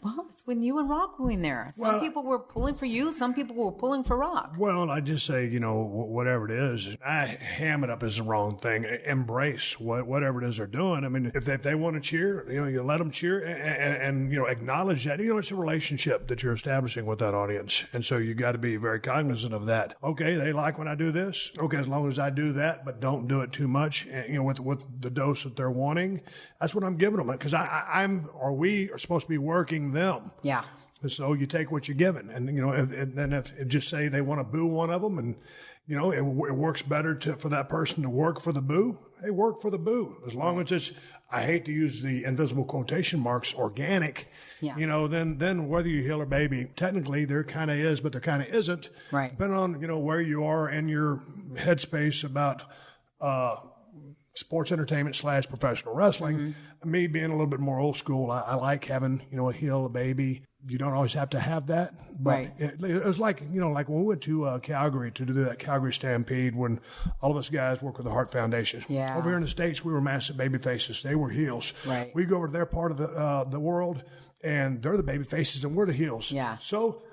it's when you and Rock were in there. Some people were pulling for you. Some people were pulling for Rock. Well, I just say, whatever it is, I ham it up is the wrong thing. Embrace whatever it is they're doing. I mean, if they want to cheer, you let them cheer and acknowledge that. It's a relationship that you're establishing with that audience. And so you got to be very cognizant of that. Okay, they like when I do this. Okay, as long as I do that, but don't do it too much, with the dose that they're wanting. That's what I'm giving them. Because we are supposed to be working them. Yeah. So you take what you're given, and if just say they want to boo one of them, and it works better for that person to work for the boo. Hey, work for the boo, as long as it's. I hate to use the invisible quotation marks, organic. Yeah. Then whether you heel or baby, technically there kind of is, but there kind of isn't. Right. Depending on where you are in your headspace about sports entertainment / professional wrestling. Mm-hmm. Me being a little bit more old school, I like having, a heel, a baby. You don't always have to have that. But right. It was like, like when we went to Calgary to do that Calgary Stampede, when all of us guys work with the Heart Foundation. Yeah. Over here in the States, we were massive baby faces. They were heels. Right. We go over to their part of the world, and they're the baby faces, and we're the heels. Yeah. So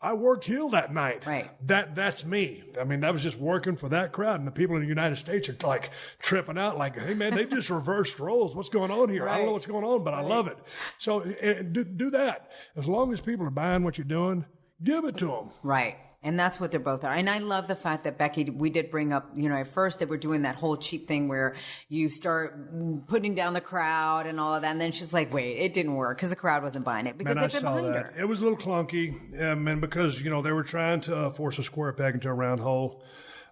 I worked heel that night. Right. That's me. I mean, that was just working for that crowd. And the people in the United States are like tripping out like, hey, man, they just reversed roles. What's going on here? Right. I don't know what's going on, but I love it. So do that. As long as people are buying what you're doing, give it to them. Right. And that's what they're both are. And I love the fact that Becky, we did bring up, at first they were doing that whole cheap thing where you start putting down the crowd and all of that. And then she's like, wait, it didn't work because the crowd wasn't buying it because they've been behind her. It was a little clunky. And because, they were trying to force a square peg into a round hole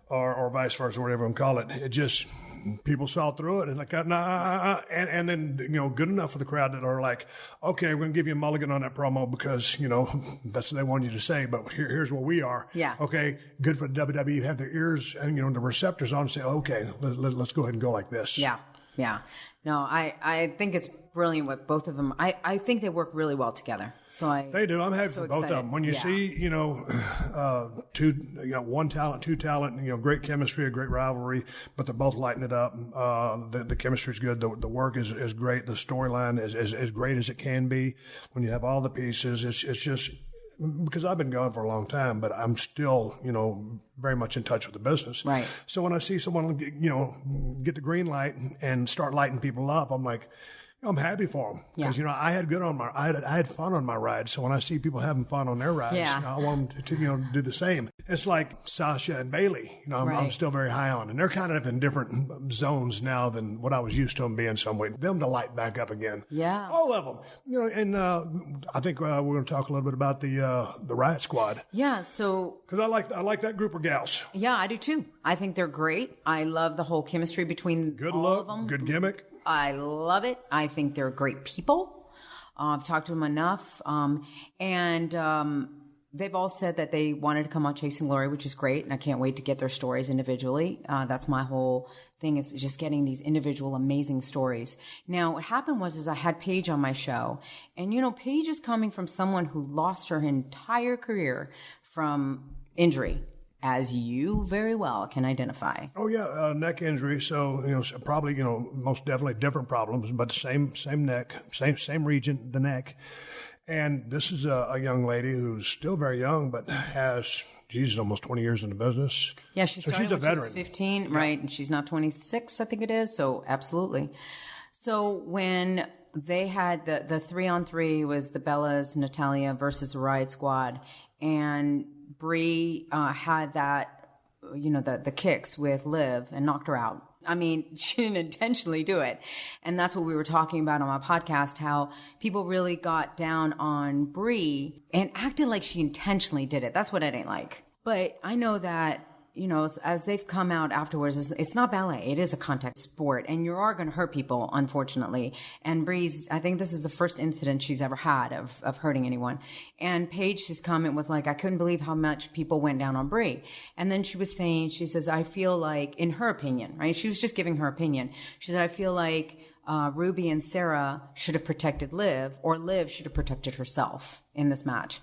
or vice versa, whatever you call it. It just, people saw through it and like, nah, and then, good enough for the crowd that are like, okay, we're going to give you a mulligan on that promo because, that's what they wanted you to say, but here's where we are. Yeah. Okay, good for the WWE, have their ears and, the receptors on and say, okay, let's go ahead and go like this. Yeah. Yeah. No, I think it's brilliant with both of them. I think they work really well together. They do. I'm happy for both of them. When you see, one talent, two talent, great chemistry, a great rivalry, but they're both lighting it up. The chemistry is good. The work is great. The storyline is as great as it can be. When you have all the pieces, it's just because I've been gone for a long time, but I'm still, very much in touch with the business. Right. So when I see someone, get the green light and start lighting people up, I'm like, I'm happy for them because I had I had fun on my ride. So when I see people having fun on their rides, I want them to do the same. It's like Sasha and Bailey. I'm still very high on, and they're kind of in different zones now than what I was used to them being. Some way, them to light back up again. Yeah, all of them. And I think we're going to talk a little bit about the Riot Squad. Yeah. So because I like that group of gals. Yeah, I do too. I think they're great. I love the whole chemistry between all of them. Good gimmick. I love it. I think they're great people. I've talked to them enough. And they've all said that they wanted to come on Chasing Glory, which is great. And I can't wait to get their stories individually. That's my whole thing, is just getting these individual amazing stories. Now, what happened was I had Paige on my show. And, Paige is coming from someone who lost her entire career from injury. as you very well can identify. Oh, yeah, neck injury. So, probably, most definitely different problems, but same neck, same region, the neck. And this is a young lady who's still very young, but has, almost 20 years in the business. Yeah, she's a veteran. She was 15, yeah. Right? And she's now 26, I think it is. So, absolutely. So, when they had the 3-on-3 was the Bellas, Natalia versus the Riot Squad, and Brie had that, the kicks with Liv and knocked her out. I mean, she didn't intentionally do it. And that's what we were talking about on my podcast, how people really got down on Brie and acted like she intentionally did it. That's what I didn't like. But I know that, as they've come out afterwards, it's not ballet. It is a contact sport. And you are going to hurt people, unfortunately. And Brie's, I think this is the first incident she's ever had of hurting anyone. And Paige's comment was like, I couldn't believe how much people went down on Brie. And then she says, I feel like, in her opinion, right? She was just giving her opinion. She said, I feel like Ruby and Sarah should have protected Liv, or Liv should have protected herself in this match.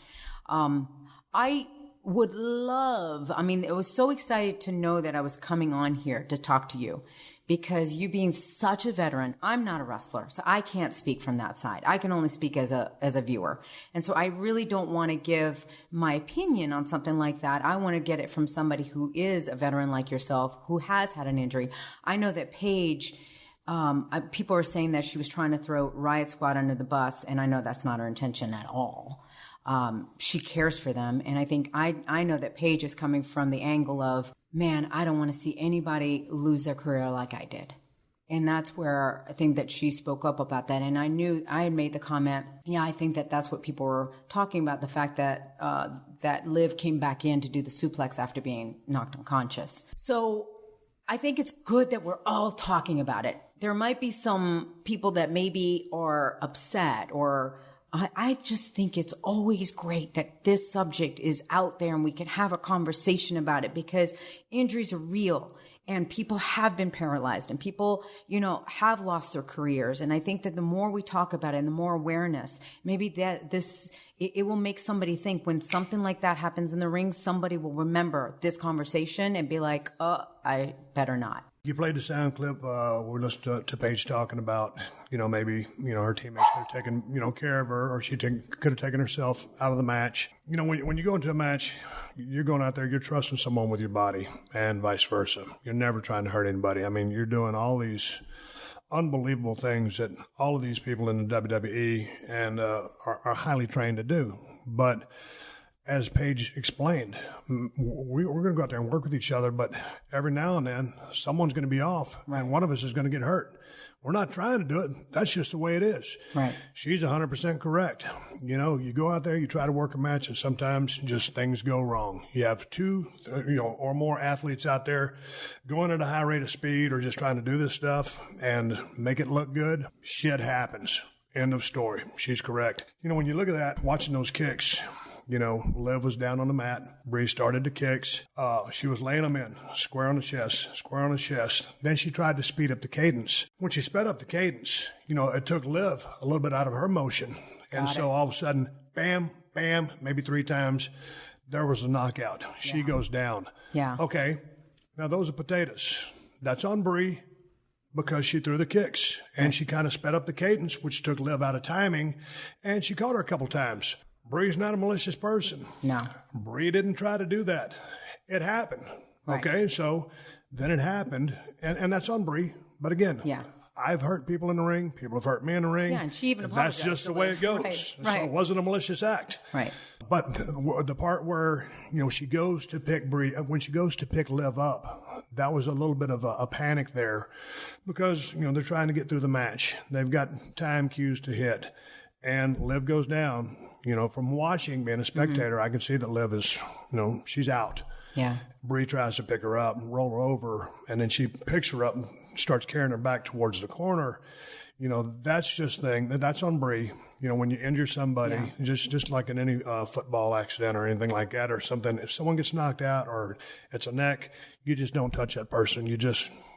I was so excited to know that I was coming on here to talk to you, because you being such a veteran, I'm not a wrestler, so I can't speak from that side. I can only speak as a viewer. And so I really don't want to give my opinion on something like that. I want to get it from somebody who is a veteran like yourself, who has had an injury. I know that Paige, people are saying that she was trying to throw Riot Squad under the bus, and I know that's not her intention at all. She cares for them. And I think I know that Paige is coming from the angle of, man, I don't want to see anybody lose their career like I did. And that's where I think that she spoke up about that. And I knew I had made the comment. Yeah, I think that that's what people were talking about. The fact that, that Liv came back in to do the suplex after being knocked unconscious. So I think it's good that we're all talking about it. There might be some people that maybe are upset, or I just think it's always great that this subject is out there and we can have a conversation about it, because injuries are real and people have been paralyzed and people, have lost their careers. And I think that the more we talk about it and the more awareness, maybe it will make somebody think when something like that happens in the ring, somebody will remember this conversation and be like, I better not. You played the sound clip. We listened to Paige talking about, maybe, her teammates could have taken, care of her, or she could have taken herself out of the match. When you go into a match, you're going out there, you're trusting someone with your body, and vice versa. You're never trying to hurt anybody. I mean, you're doing all these unbelievable things that all of these people in the WWE and are highly trained to do. But as Paige explained, we're going to go out there and work with each other, but every now and then someone's going to be off, right, and one of us is going to get hurt. We're not trying to do it. That's just the way it is. Right. She's 100% correct. You go out there, you try to work a match, and sometimes just things go wrong. You have two, or more athletes out there going at a high rate of speed or just trying to do this stuff and make it look good. Shit happens. End of story. She's correct. When you look at that, watching those kicks, Liv was down on the mat. Brie started the kicks. She was laying them in, square on the chest. Then she tried to speed up the cadence. When she sped up the cadence, it took Liv a little bit out of her motion. And so all of a sudden, bam, bam, maybe 3 times, there was a knockout. She goes down. Yeah. Okay, now those are potatoes. That's on Brie because she threw the kicks. And she kind of sped up the cadence, which took Liv out of timing. And she caught her a couple times. Brie's not a malicious person. No. Brie didn't try to do that. It happened. Right. Okay, so then it happened, and that's on Brie. But again, I've hurt people in the ring. People have hurt me in the ring. Yeah, and she even apologized. That's just the way it goes. Right. So it wasn't a malicious act. Right. But the part where, she goes to pick Brie, when she goes to pick Liv up, that was a little bit of a panic there because, they're trying to get through the match. They've got time cues to hit. And Liv goes down. From watching, being a spectator, I can see that Liv is, she's out. Yeah. Brie tries to pick her up and roll her over, and then she picks her up and starts carrying her back towards the corner. That's just that's on Brie. When you injure somebody, just like in any football accident or anything like that or something, if someone gets knocked out or it's a neck, you just don't touch that person.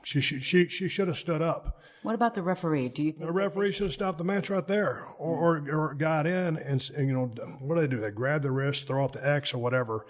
She should have stood up. What about the referee? Do you think the referee should have stopped the match right there, or got in and what do? They grab the wrist, throw up the X or whatever.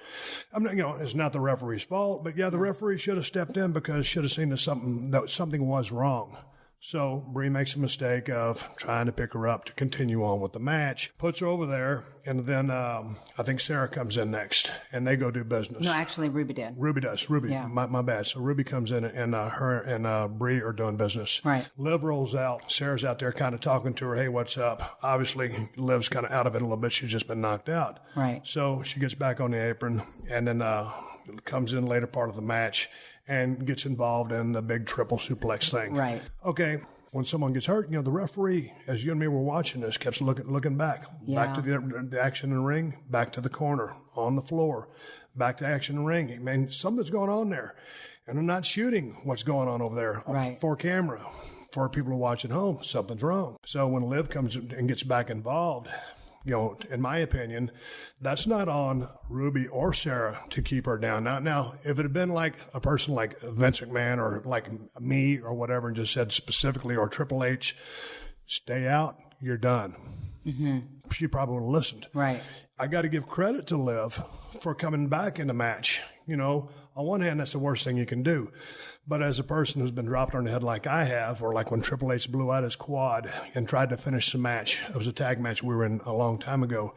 It's not the referee's fault, but the referee should have stepped in because should have seen that something was wrong. So Brie makes a mistake of trying to pick her up to continue on with the match, puts her over there, and then I think Sarah comes in next, and they go do business. No, actually, Ruby did. Ruby does. Ruby, yeah. My bad. So Ruby comes in, and her and Brie are doing business. Right. Liv rolls out. Sarah's out there kind of talking to her, hey, what's up? Obviously, Liv's kind of out of it a little bit. She's just been knocked out. Right. So she gets back on the apron, and then comes in later part of the match, and gets involved in the big triple suplex thing. Right. Okay. When someone gets hurt, the referee, as you and me were watching this, kept looking back. Yeah. Back to the action in the ring, back to the corner, on the floor, back to action in the ring. I mean, something's going on there. And they're not shooting what's going on over there for camera. For people who watch at home, something's wrong. So when Liv comes and gets back involved, in my opinion, that's not on Ruby or Sarah to keep her down. Now, if it had been like a person like Vince McMahon or like me or whatever and just said specifically, or Triple H, stay out, you're done. Mm-hmm. She probably would have listened. Right. I got to give credit to Liv for coming back in the match. On one hand, that's the worst thing you can do. But as a person who's been dropped on the head like I have, or like when Triple H blew out his quad and tried to finish the match, it was a tag match we were in a long time ago.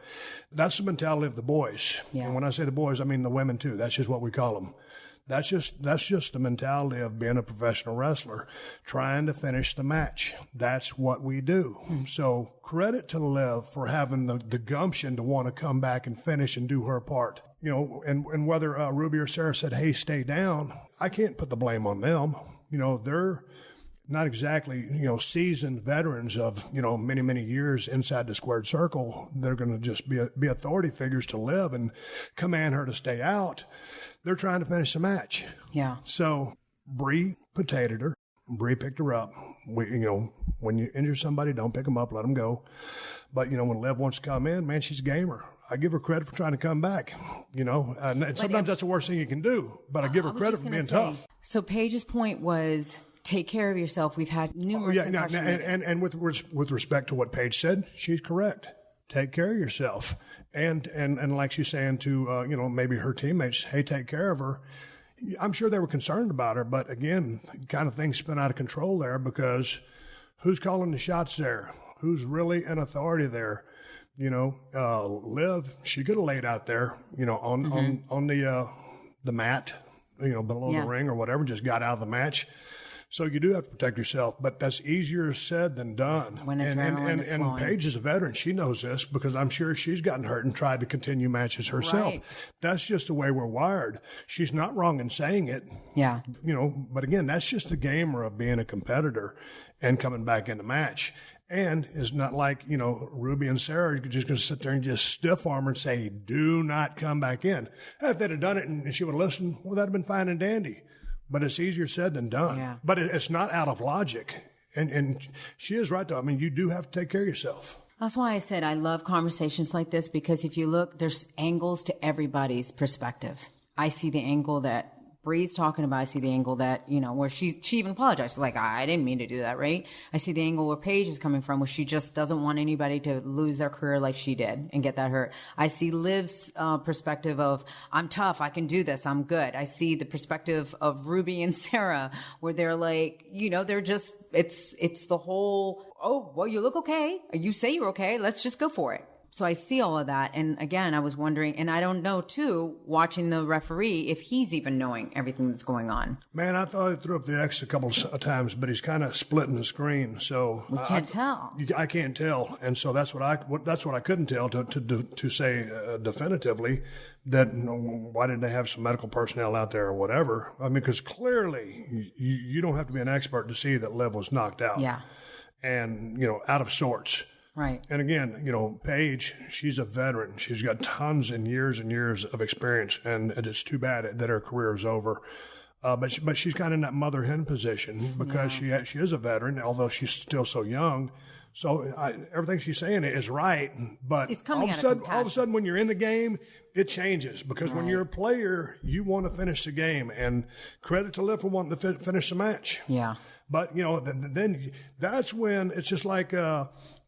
That's the mentality of the boys. Yeah. And when I say the boys, I mean the women too. That's just what we call them. That's just the mentality of being a professional wrestler, trying to finish the match. That's what we do. So credit to Liv for having the gumption to want to come back and finish and do her part. And whether Ruby or Sarah said, hey, stay down, I can't put the blame on them. They're not exactly, seasoned veterans of, many, many years inside the squared circle. They're going to just be authority figures to Liv and command her to stay out. They're trying to finish the match. Yeah. So Brie potatoed her. Brie picked her up. When you injure somebody, don't pick them up, let them go. But, when Liv wants to come in, man, she's a gamer. I give her credit for trying to come back, and sometimes that's the worst thing you can do, but I give her credit for being tough. So Paige's point was, take care of yourself. We've had numerous concussions. And with respect to what Paige said, she's correct. Take care of yourself. And like she's saying to, maybe her teammates, hey, take care of her. I'm sure they were concerned about her, but again, kind of things spin out of control there because who's calling the shots there? Who's really an authority there? Liv, she could have laid out there, on the mat, below the ring or whatever, just got out of the match. So you do have to protect yourself, but that's easier said than done. When adrenaline is flowing. Paige is a veteran. She knows this because I'm sure she's gotten hurt and tried to continue matches herself. Right. That's just the way we're wired. She's not wrong in saying it. Yeah. But again, that's just the gamer of being a competitor and coming back in the match. And it's not like, Ruby and Sarah are just going to sit there and just stiff arm her and say, do not come back in. If they'd have done it and she would have listened, well, that'd have been fine and dandy. But it's easier said than done. Yeah. But it's not out of logic. And she is right, though. I mean, you do have to take care of yourself. That's why I said I love conversations like this because if you look, there's angles to everybody's perspective. I see the angle that Brie's talking about. I see the angle that, where she even apologized. Like, I didn't mean to do that, right? I see the angle where Paige is coming from, where she just doesn't want anybody to lose their career like she did and get that hurt. I see Liv's perspective of, I'm tough, I can do this, I'm good. I see the perspective of Ruby and Sarah, where they're like, they're just, it's the whole, oh, well, you look okay. You say you're okay. Let's just go for it. So I see all of that. And again, I was wondering, and I don't know too, watching the referee, if he's even knowing everything that's going on. Man, I thought he threw up the X a couple of times, but he's kind of splitting the screen. So we can't tell. I can't tell. And so that's what I couldn't tell to say definitively that why didn't they have some medical personnel out there or whatever? I mean, because clearly you don't have to be an expert to see that Liv was knocked out. Yeah. And, out of sorts. Right. And again, Paige, she's a veteran. She's got tons and years of experience, and it's too bad that her career is over. But she's kind of in that mother hen position because she is a veteran, although she's still so young. So everything she's saying is right, but all of a sudden when you're in the game, it changes because when you're a player, you want to finish the game, and credit to Liv for wanting to finish the match. Yeah. But, then that's when it's just like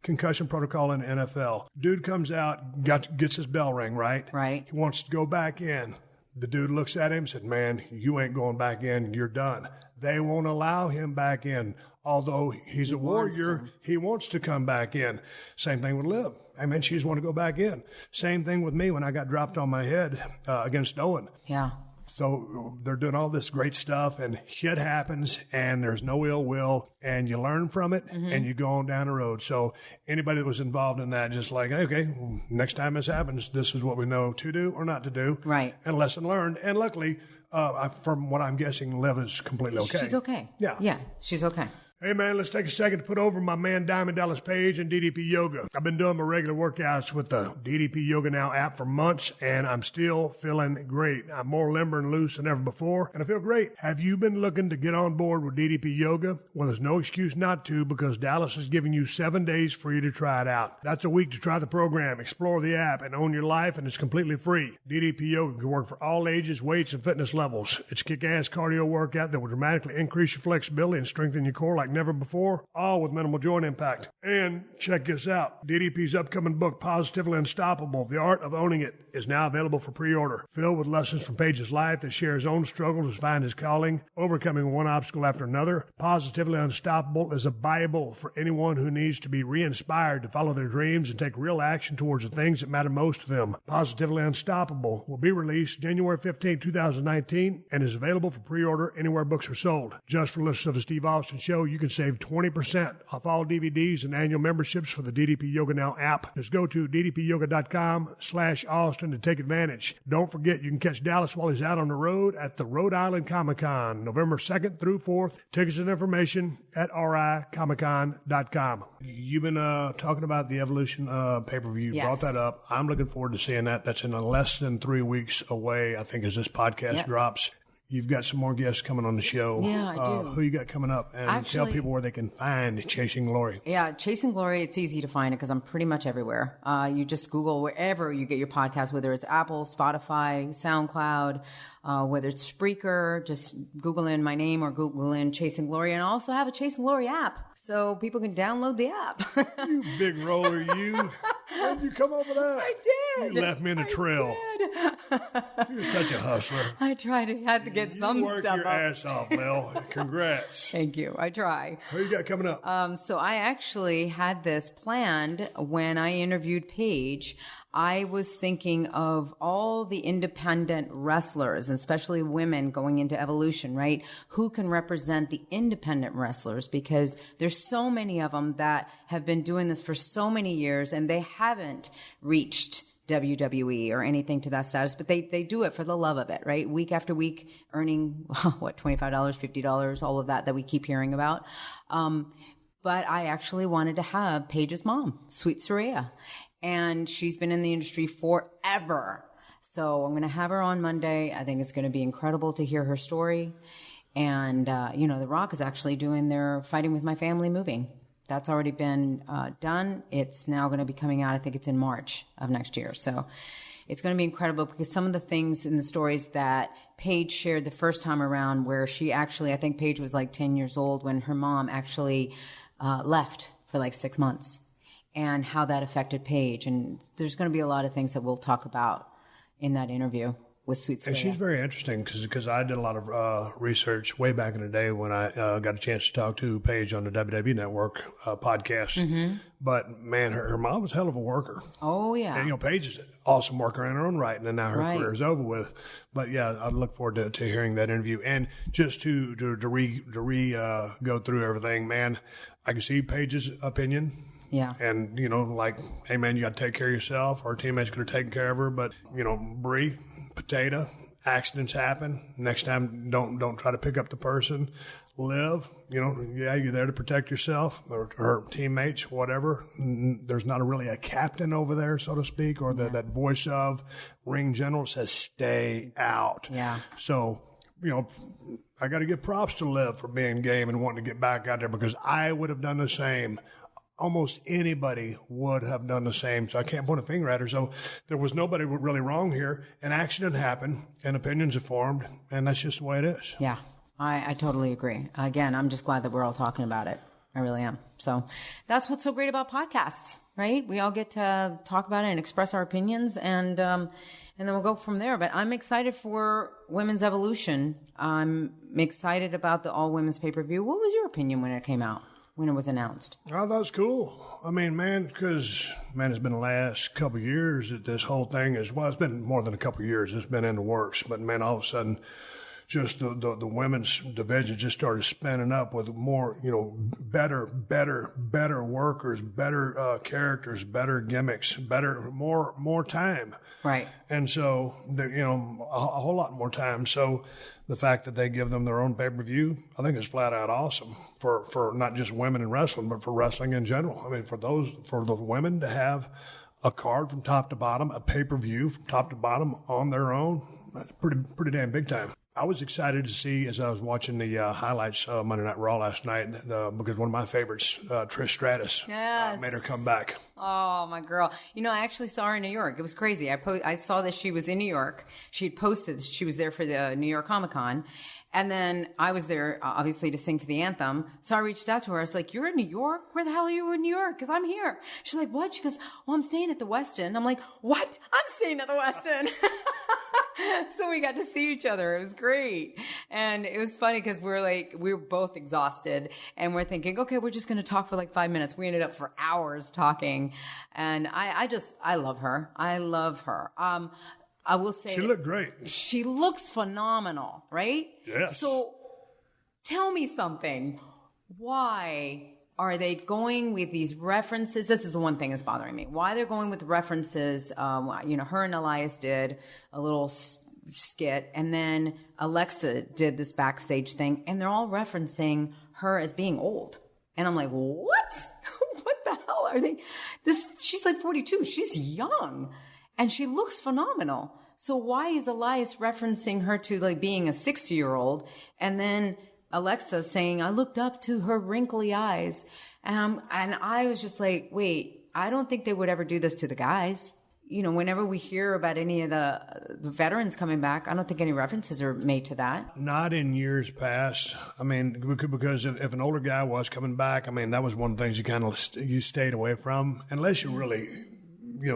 concussion protocol in the NFL. Dude comes out, gets his bell ring, right? Right. He wants to go back in. The dude looks at him and said, man, you ain't going back in. You're done. They won't allow him back in. Although he's a warrior, he wants to come back in. Same thing with Liv. I mean, she just want to go back in. Same thing with me when I got dropped on my head against Owen. Yeah. So they're doing all this great stuff, and shit happens, and there's no ill will, and you learn from it, and you go on down the road. So anybody that was involved in that, just like, okay, next time this happens, this is what we know to do or not to do. Right. And lesson learned. And luckily, from what I'm guessing, Liv is completely okay. She's okay. Yeah. Yeah, she's okay. Hey, man, let's take a second to put over my man Diamond Dallas Page and DDP Yoga. I've been doing my regular workouts with the DDP Yoga Now app for months, and I'm still feeling great. I'm more limber and loose than ever before, and I feel great. Have you been looking to get on board with DDP Yoga? Well, there's no excuse not to, because Dallas is giving you 7 days for you to try it out. That's a week to try the program, explore the app, and own your life, and it's completely free. DDP Yoga can work for all ages, weights, and fitness levels. It's a kick-ass cardio workout that will dramatically increase your flexibility and strengthen your core like never before, all with minimal joint impact. And check this out. DDP's upcoming book, Positively Unstoppable, The Art of Owning It, is now available for pre-order. Filled with lessons from Page's life that share his own struggles to find his calling, overcoming one obstacle after another. Positively Unstoppable is a Bible for anyone who needs to be re-inspired to follow their dreams and take real action towards the things that matter most to them. Positively Unstoppable will be released January 15, 2019, and is available for pre-order anywhere books are sold. Just for listeners of the Steve Austin Show, you can save 20% off all DVDs and annual memberships for the DDP Yoga Now app. Just go to ddpyoga.com/Austin to take advantage. Don't forget, you can catch Dallas while he's out on the road at the Rhode Island Comic-Con, November 2nd through 4th. Tickets and information at ricomicon.com. You've been talking about the Evolution pay-per-view. You brought that up. I'm looking forward to seeing that. That's in less than 3 weeks away, I think, as this podcast drops. You've got some more guests coming on the show. Yeah, I do. Who you got coming up? And tell people where they can find Chasing Glory. Yeah, Chasing Glory, it's easy to find it because I'm pretty much everywhere. You just Google wherever you get your podcast, whether it's Apple, Spotify, SoundCloud, whether it's Spreaker, just Google in my name or Google in Chasing Glory. And I also have a Chasing Glory app, so people can download the app. You big roller, you. When did you come up with that? I did. You left me in the trail. You're such a hustler. I had to get some work stuff your up. ass off, Mel. Congrats. Thank you. I try. Who you got coming up? So I actually had this planned when I interviewed Paige. I was thinking of all the independent wrestlers, especially women going into Evolution, right? Who can represent the independent wrestlers? Because there's so many of them that have been doing this for so many years and they haven't reached WWE or anything to that status, but they do it for the love of it, right? Week after week, earning, $25, $50, all of that we keep hearing about. But I actually wanted to have Paige's mom, Sweet Saraya. And she's been in the industry forever. So I'm going to have her on Monday. I think it's going to be incredible to hear her story. And, The Rock is actually doing their Fighting With My Family moving. That's already been done. It's now going to be coming out. I think it's in March of next year. So it's going to be incredible because some of the things in the stories that Paige shared the first time around where she actually, I think Paige was like 10 years old when her mom actually left for like 6 months. And how that affected Paige. And there's going to be a lot of things that we'll talk about in that interview with Sweet Saraya. And she's very interesting because I did a lot of research way back in the day when I got a chance to talk to Paige on the WWE Network podcast. Mm-hmm. But, man, her mom was a hell of a worker. Oh, yeah. And, Paige is an awesome worker in her own right, and then now her career is over with. But, yeah, I look forward to hearing that interview. And just to go through everything, man, I can see Paige's opinion. Yeah. And, hey, man, you got to take care of yourself. Our teammates could have taken care of her. But, Brie, potato, accidents happen. Next time, don't try to pick up the person. Liv, you're there to protect yourself or her teammates, whatever. There's not really a captain over there, so to speak, or that voice of ring general says stay out. Yeah. So, I got to give props to Liv for being game and wanting to get back out there, because I would have done the same. Almost anybody would have done the same. So I can't point a finger at her. So there was nobody really wrong here. An accident happened and opinions are formed, and that's just the way it is. Yeah, I totally agree. Again, I'm just glad that we're all talking about it. I really am. So that's what's so great about podcasts, right? We all get to talk about it and express our opinions, and then we'll go from there. But I'm excited for Women's Evolution. I'm excited about the all women's pay-per-view. What was your opinion when it came out, when it was announced? I thought it was cool. I mean, man, because, man, it's been the last couple of years that this whole thing is, well, it's been more than a couple of years. It's been in the works. But, man, all of a sudden, just the women's division just started spinning up with more, better workers, better characters, better gimmicks, more time. Right. And so, a whole lot more time. So the fact that they give them their own pay-per-view, I think is flat out awesome for not just women in wrestling, but for wrestling in general. I mean, for the women to have a card from top to bottom, a pay-per-view from top to bottom on their own, that's pretty damn big time. I was excited to see, as I was watching the highlights of Monday Night Raw last night, because one of my favorites, Trish Stratus, made her come back. Oh, my girl. I actually saw her in New York. It was crazy. I saw that she was in New York. She had posted she was there for the New York Comic-Con. And then I was there, obviously, to sing for the anthem. So I reached out to her. I was like, "You're in New York? Where the hell are you in New York? Because I'm here." She's like, "What?" She goes, "Well, I'm staying at the Westin." I'm like, "What? I'm staying at the Westin." So we got to see each other. It was great. And it was funny because we were both exhausted, and we're thinking, okay, we're just going to talk for like 5 minutes. We ended up for hours talking. And I love her. I love her. I will say, she looked great. She looks phenomenal, right? Yes. So tell me something. Why are they going with these references? This is the one thing that's bothering me. Why they're going with references? Her and Elias did a little skit, and then Alexa did this backstage thing, and they're all referencing her as being old. And I'm like, what? What the hell are they? She's like 42. She's young, and she looks phenomenal. So why is Elias referencing her to like being a 60-year-old, and then Alexa saying, "I looked up to her wrinkly eyes," and I was just like, wait, I don't think they would ever do this to the guys. Whenever we hear about any of the veterans coming back, I don't think any references are made to that. Not in years past. I mean, because if an older guy was coming back, I mean, that was one of the things you stayed away from, unless you really,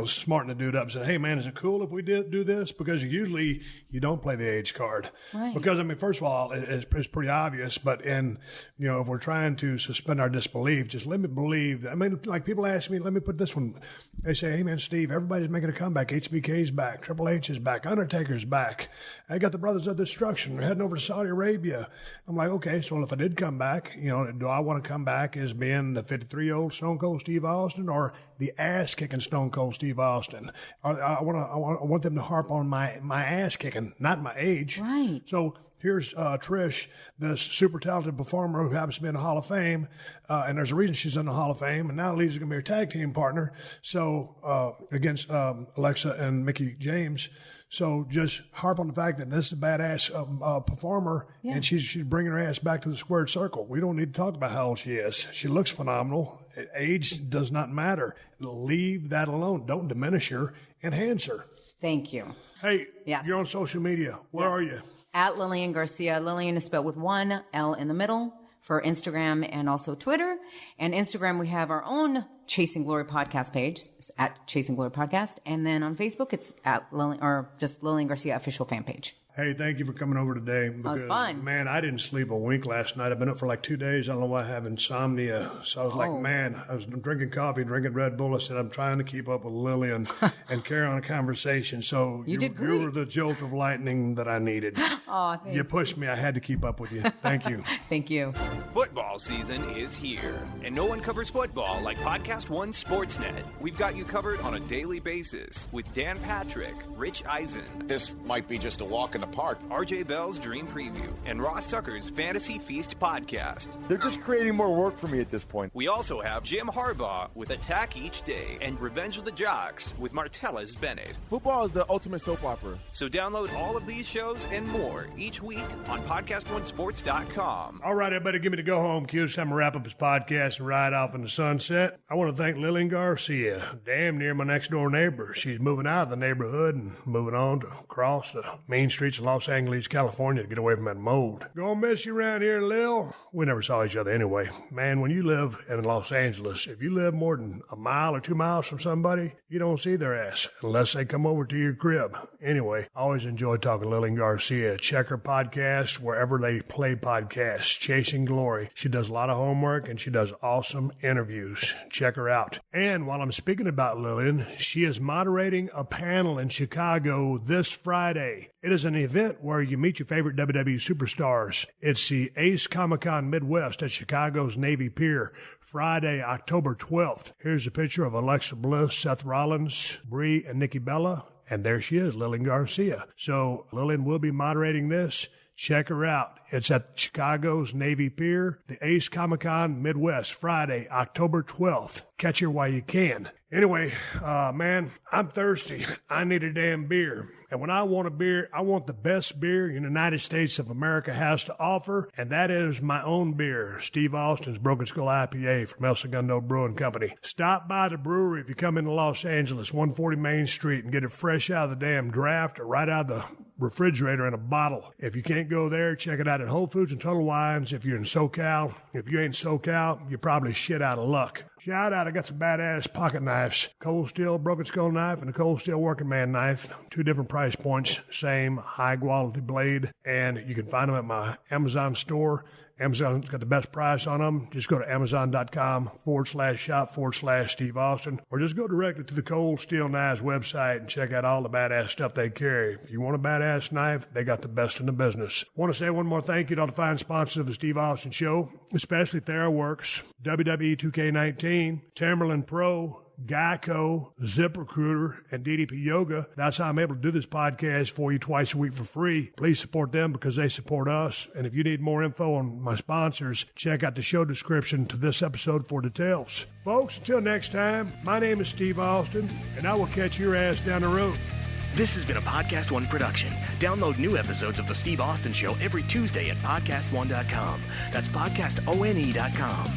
smarten the dude up and say, "Hey, man, is it cool if we do this?" Because usually you don't play the age card. Right. Because, I mean, first of all, it's pretty obvious, but if we're trying to suspend our disbelief, just let me believe that. I mean, like people ask me, let me put this one. They say, "Hey, man, Steve, everybody's making a comeback. HBK's back. Triple H is back. Undertaker's back. I got the Brothers of Destruction. They're heading over to Saudi Arabia." I'm like, okay, so if I ddid come back, do I want to come back as being the 53-year-old Stone Cold Steve Austin, or the ass-kicking Stone Cold Steve Austin? I want them to harp on my ass kicking, not my age. Right. So here's Trish, this super talented performer who happens to be in the Hall of Fame, and there's a reason she's in the Hall of Fame, and now Lisa's going to be her tag team partner. So against Alexa and Mickie James. So just harp on the fact that this is a badass performer, yeah, and she's bringing her ass back to the squared circle. We don't need to talk about how old she is. She looks phenomenal. Age does not matter. Leave that alone. Don't diminish her. Enhance her. Thank you. Hey, yes, you're on social media. Where are you? At Lilian Garcia. Lilian is spelled with one L in the middle for Instagram and also Twitter. And Instagram, we have our own Chasing Glory podcast page. It's at Chasing Glory Podcast. And then on Facebook, it's at Lilian Garcia official fan page. Hey, thank you for coming over today. That was fun. Man, I didn't sleep a wink last night. I've been up for like 2 days. I don't know why I have insomnia. So I was like, man, I was drinking coffee, drinking Red Bull. I said, I'm trying to keep up with Lilian and carry on a conversation. So you did great. You were the jolt of lightning that I needed. Oh, thanks. You pushed me. I had to keep up with you. Thank you. Thank you. Football season is here, and no one covers football like PodcastOne Sportsnet. We've got you covered on a daily basis with Dan Patrick, Rich Eisen. This might be just a walk in the park. RJ Bell's Dream Preview, and Ross Tucker's Fantasy Feast podcast. They're just creating more work for me at this point. We also have Jim Harbaugh with Attack Each Day and Revenge of the Jocks with Martellus Bennett. Football is the ultimate soap opera. So download all of these shows and more each week on PodcastOneSports.com. All right, everybody, give me the go-home cue. It's time to wrap up this podcast and ride off in the sunset. I want to thank Lilian Garcia, damn near my next-door neighbor. She's moving out of the neighborhood and moving on to cross the main streets of Los Angeles, California to get away from that mold. Gonna miss you around here, Lil. We never saw each other anyway. Man, when you live in Los Angeles, if you live more than a mile or 2 miles from somebody, you don't see their ass unless they come over to your crib. Anyway, I always enjoy talking to Lilian Garcia. Check her podcast wherever they play podcasts, Chasing Glory. She does a lot of homework and she does awesome interviews. Check her out. And while I'm speaking about Lilian, she is moderating a panel in Chicago this Friday. It is an event where you meet your favorite WWE superstars. It's the Ace Comic-Con Midwest at Chicago's Navy Pier, Friday, October 12th. Here's a picture of Alexa Bliss, Seth Rollins, Brie, and Nikki Bella. And there she is, Lilian Garcia. So Lilian will be moderating this. Check her out. It's at Chicago's Navy Pier, the Ace Comic-Con Midwest, Friday, October 12th. Catch her while you can. Anyway, man, I'm thirsty. I need a damn beer. And when I want a beer, I want the best beer the United States of America has to offer, and that is my own beer, Steve Austin's Broken Skull IPA from El Segundo Brewing Company. Stop by the brewery if you come into Los Angeles, 140 Main Street, and get it fresh out of the damn draft or right out of the refrigerator in a bottle. If you can't go there, check it out at Whole Foods and Total Wines if you're in SoCal. If you ain't SoCal, you're probably shit out of luck. Shout out, I got some badass pocket knives. Cold Steel Broken Skull knife and a Cold Steel Working Man knife. 2 different price points, same high quality blade. And you can find them at my Amazon store. Amazon's got the best price on them. Just go to Amazon.com/shop/Steve Austin, or just go directly to the Cold Steel Knives website and check out all the badass stuff they carry. If you want a badass knife, they got the best in the business. I want to say one more thank you to all the fine sponsors of the Steve Austin Show, especially Theraworx, WWE 2K19, Timberland Pro, Geico, ZipRecruiter, and DDP Yoga. That's how I'm able to do this podcast for you twice a week for free. Please support them because they support us. And if you need more info on my sponsors, check out the show description to this episode for details. Folks, until next time, my name is Steve Austin, and I will catch your ass down the road. This has been a Podcast One production. Download new episodes of The Steve Austin Show every Tuesday at PodcastOne.com. That's PodcastOne.com.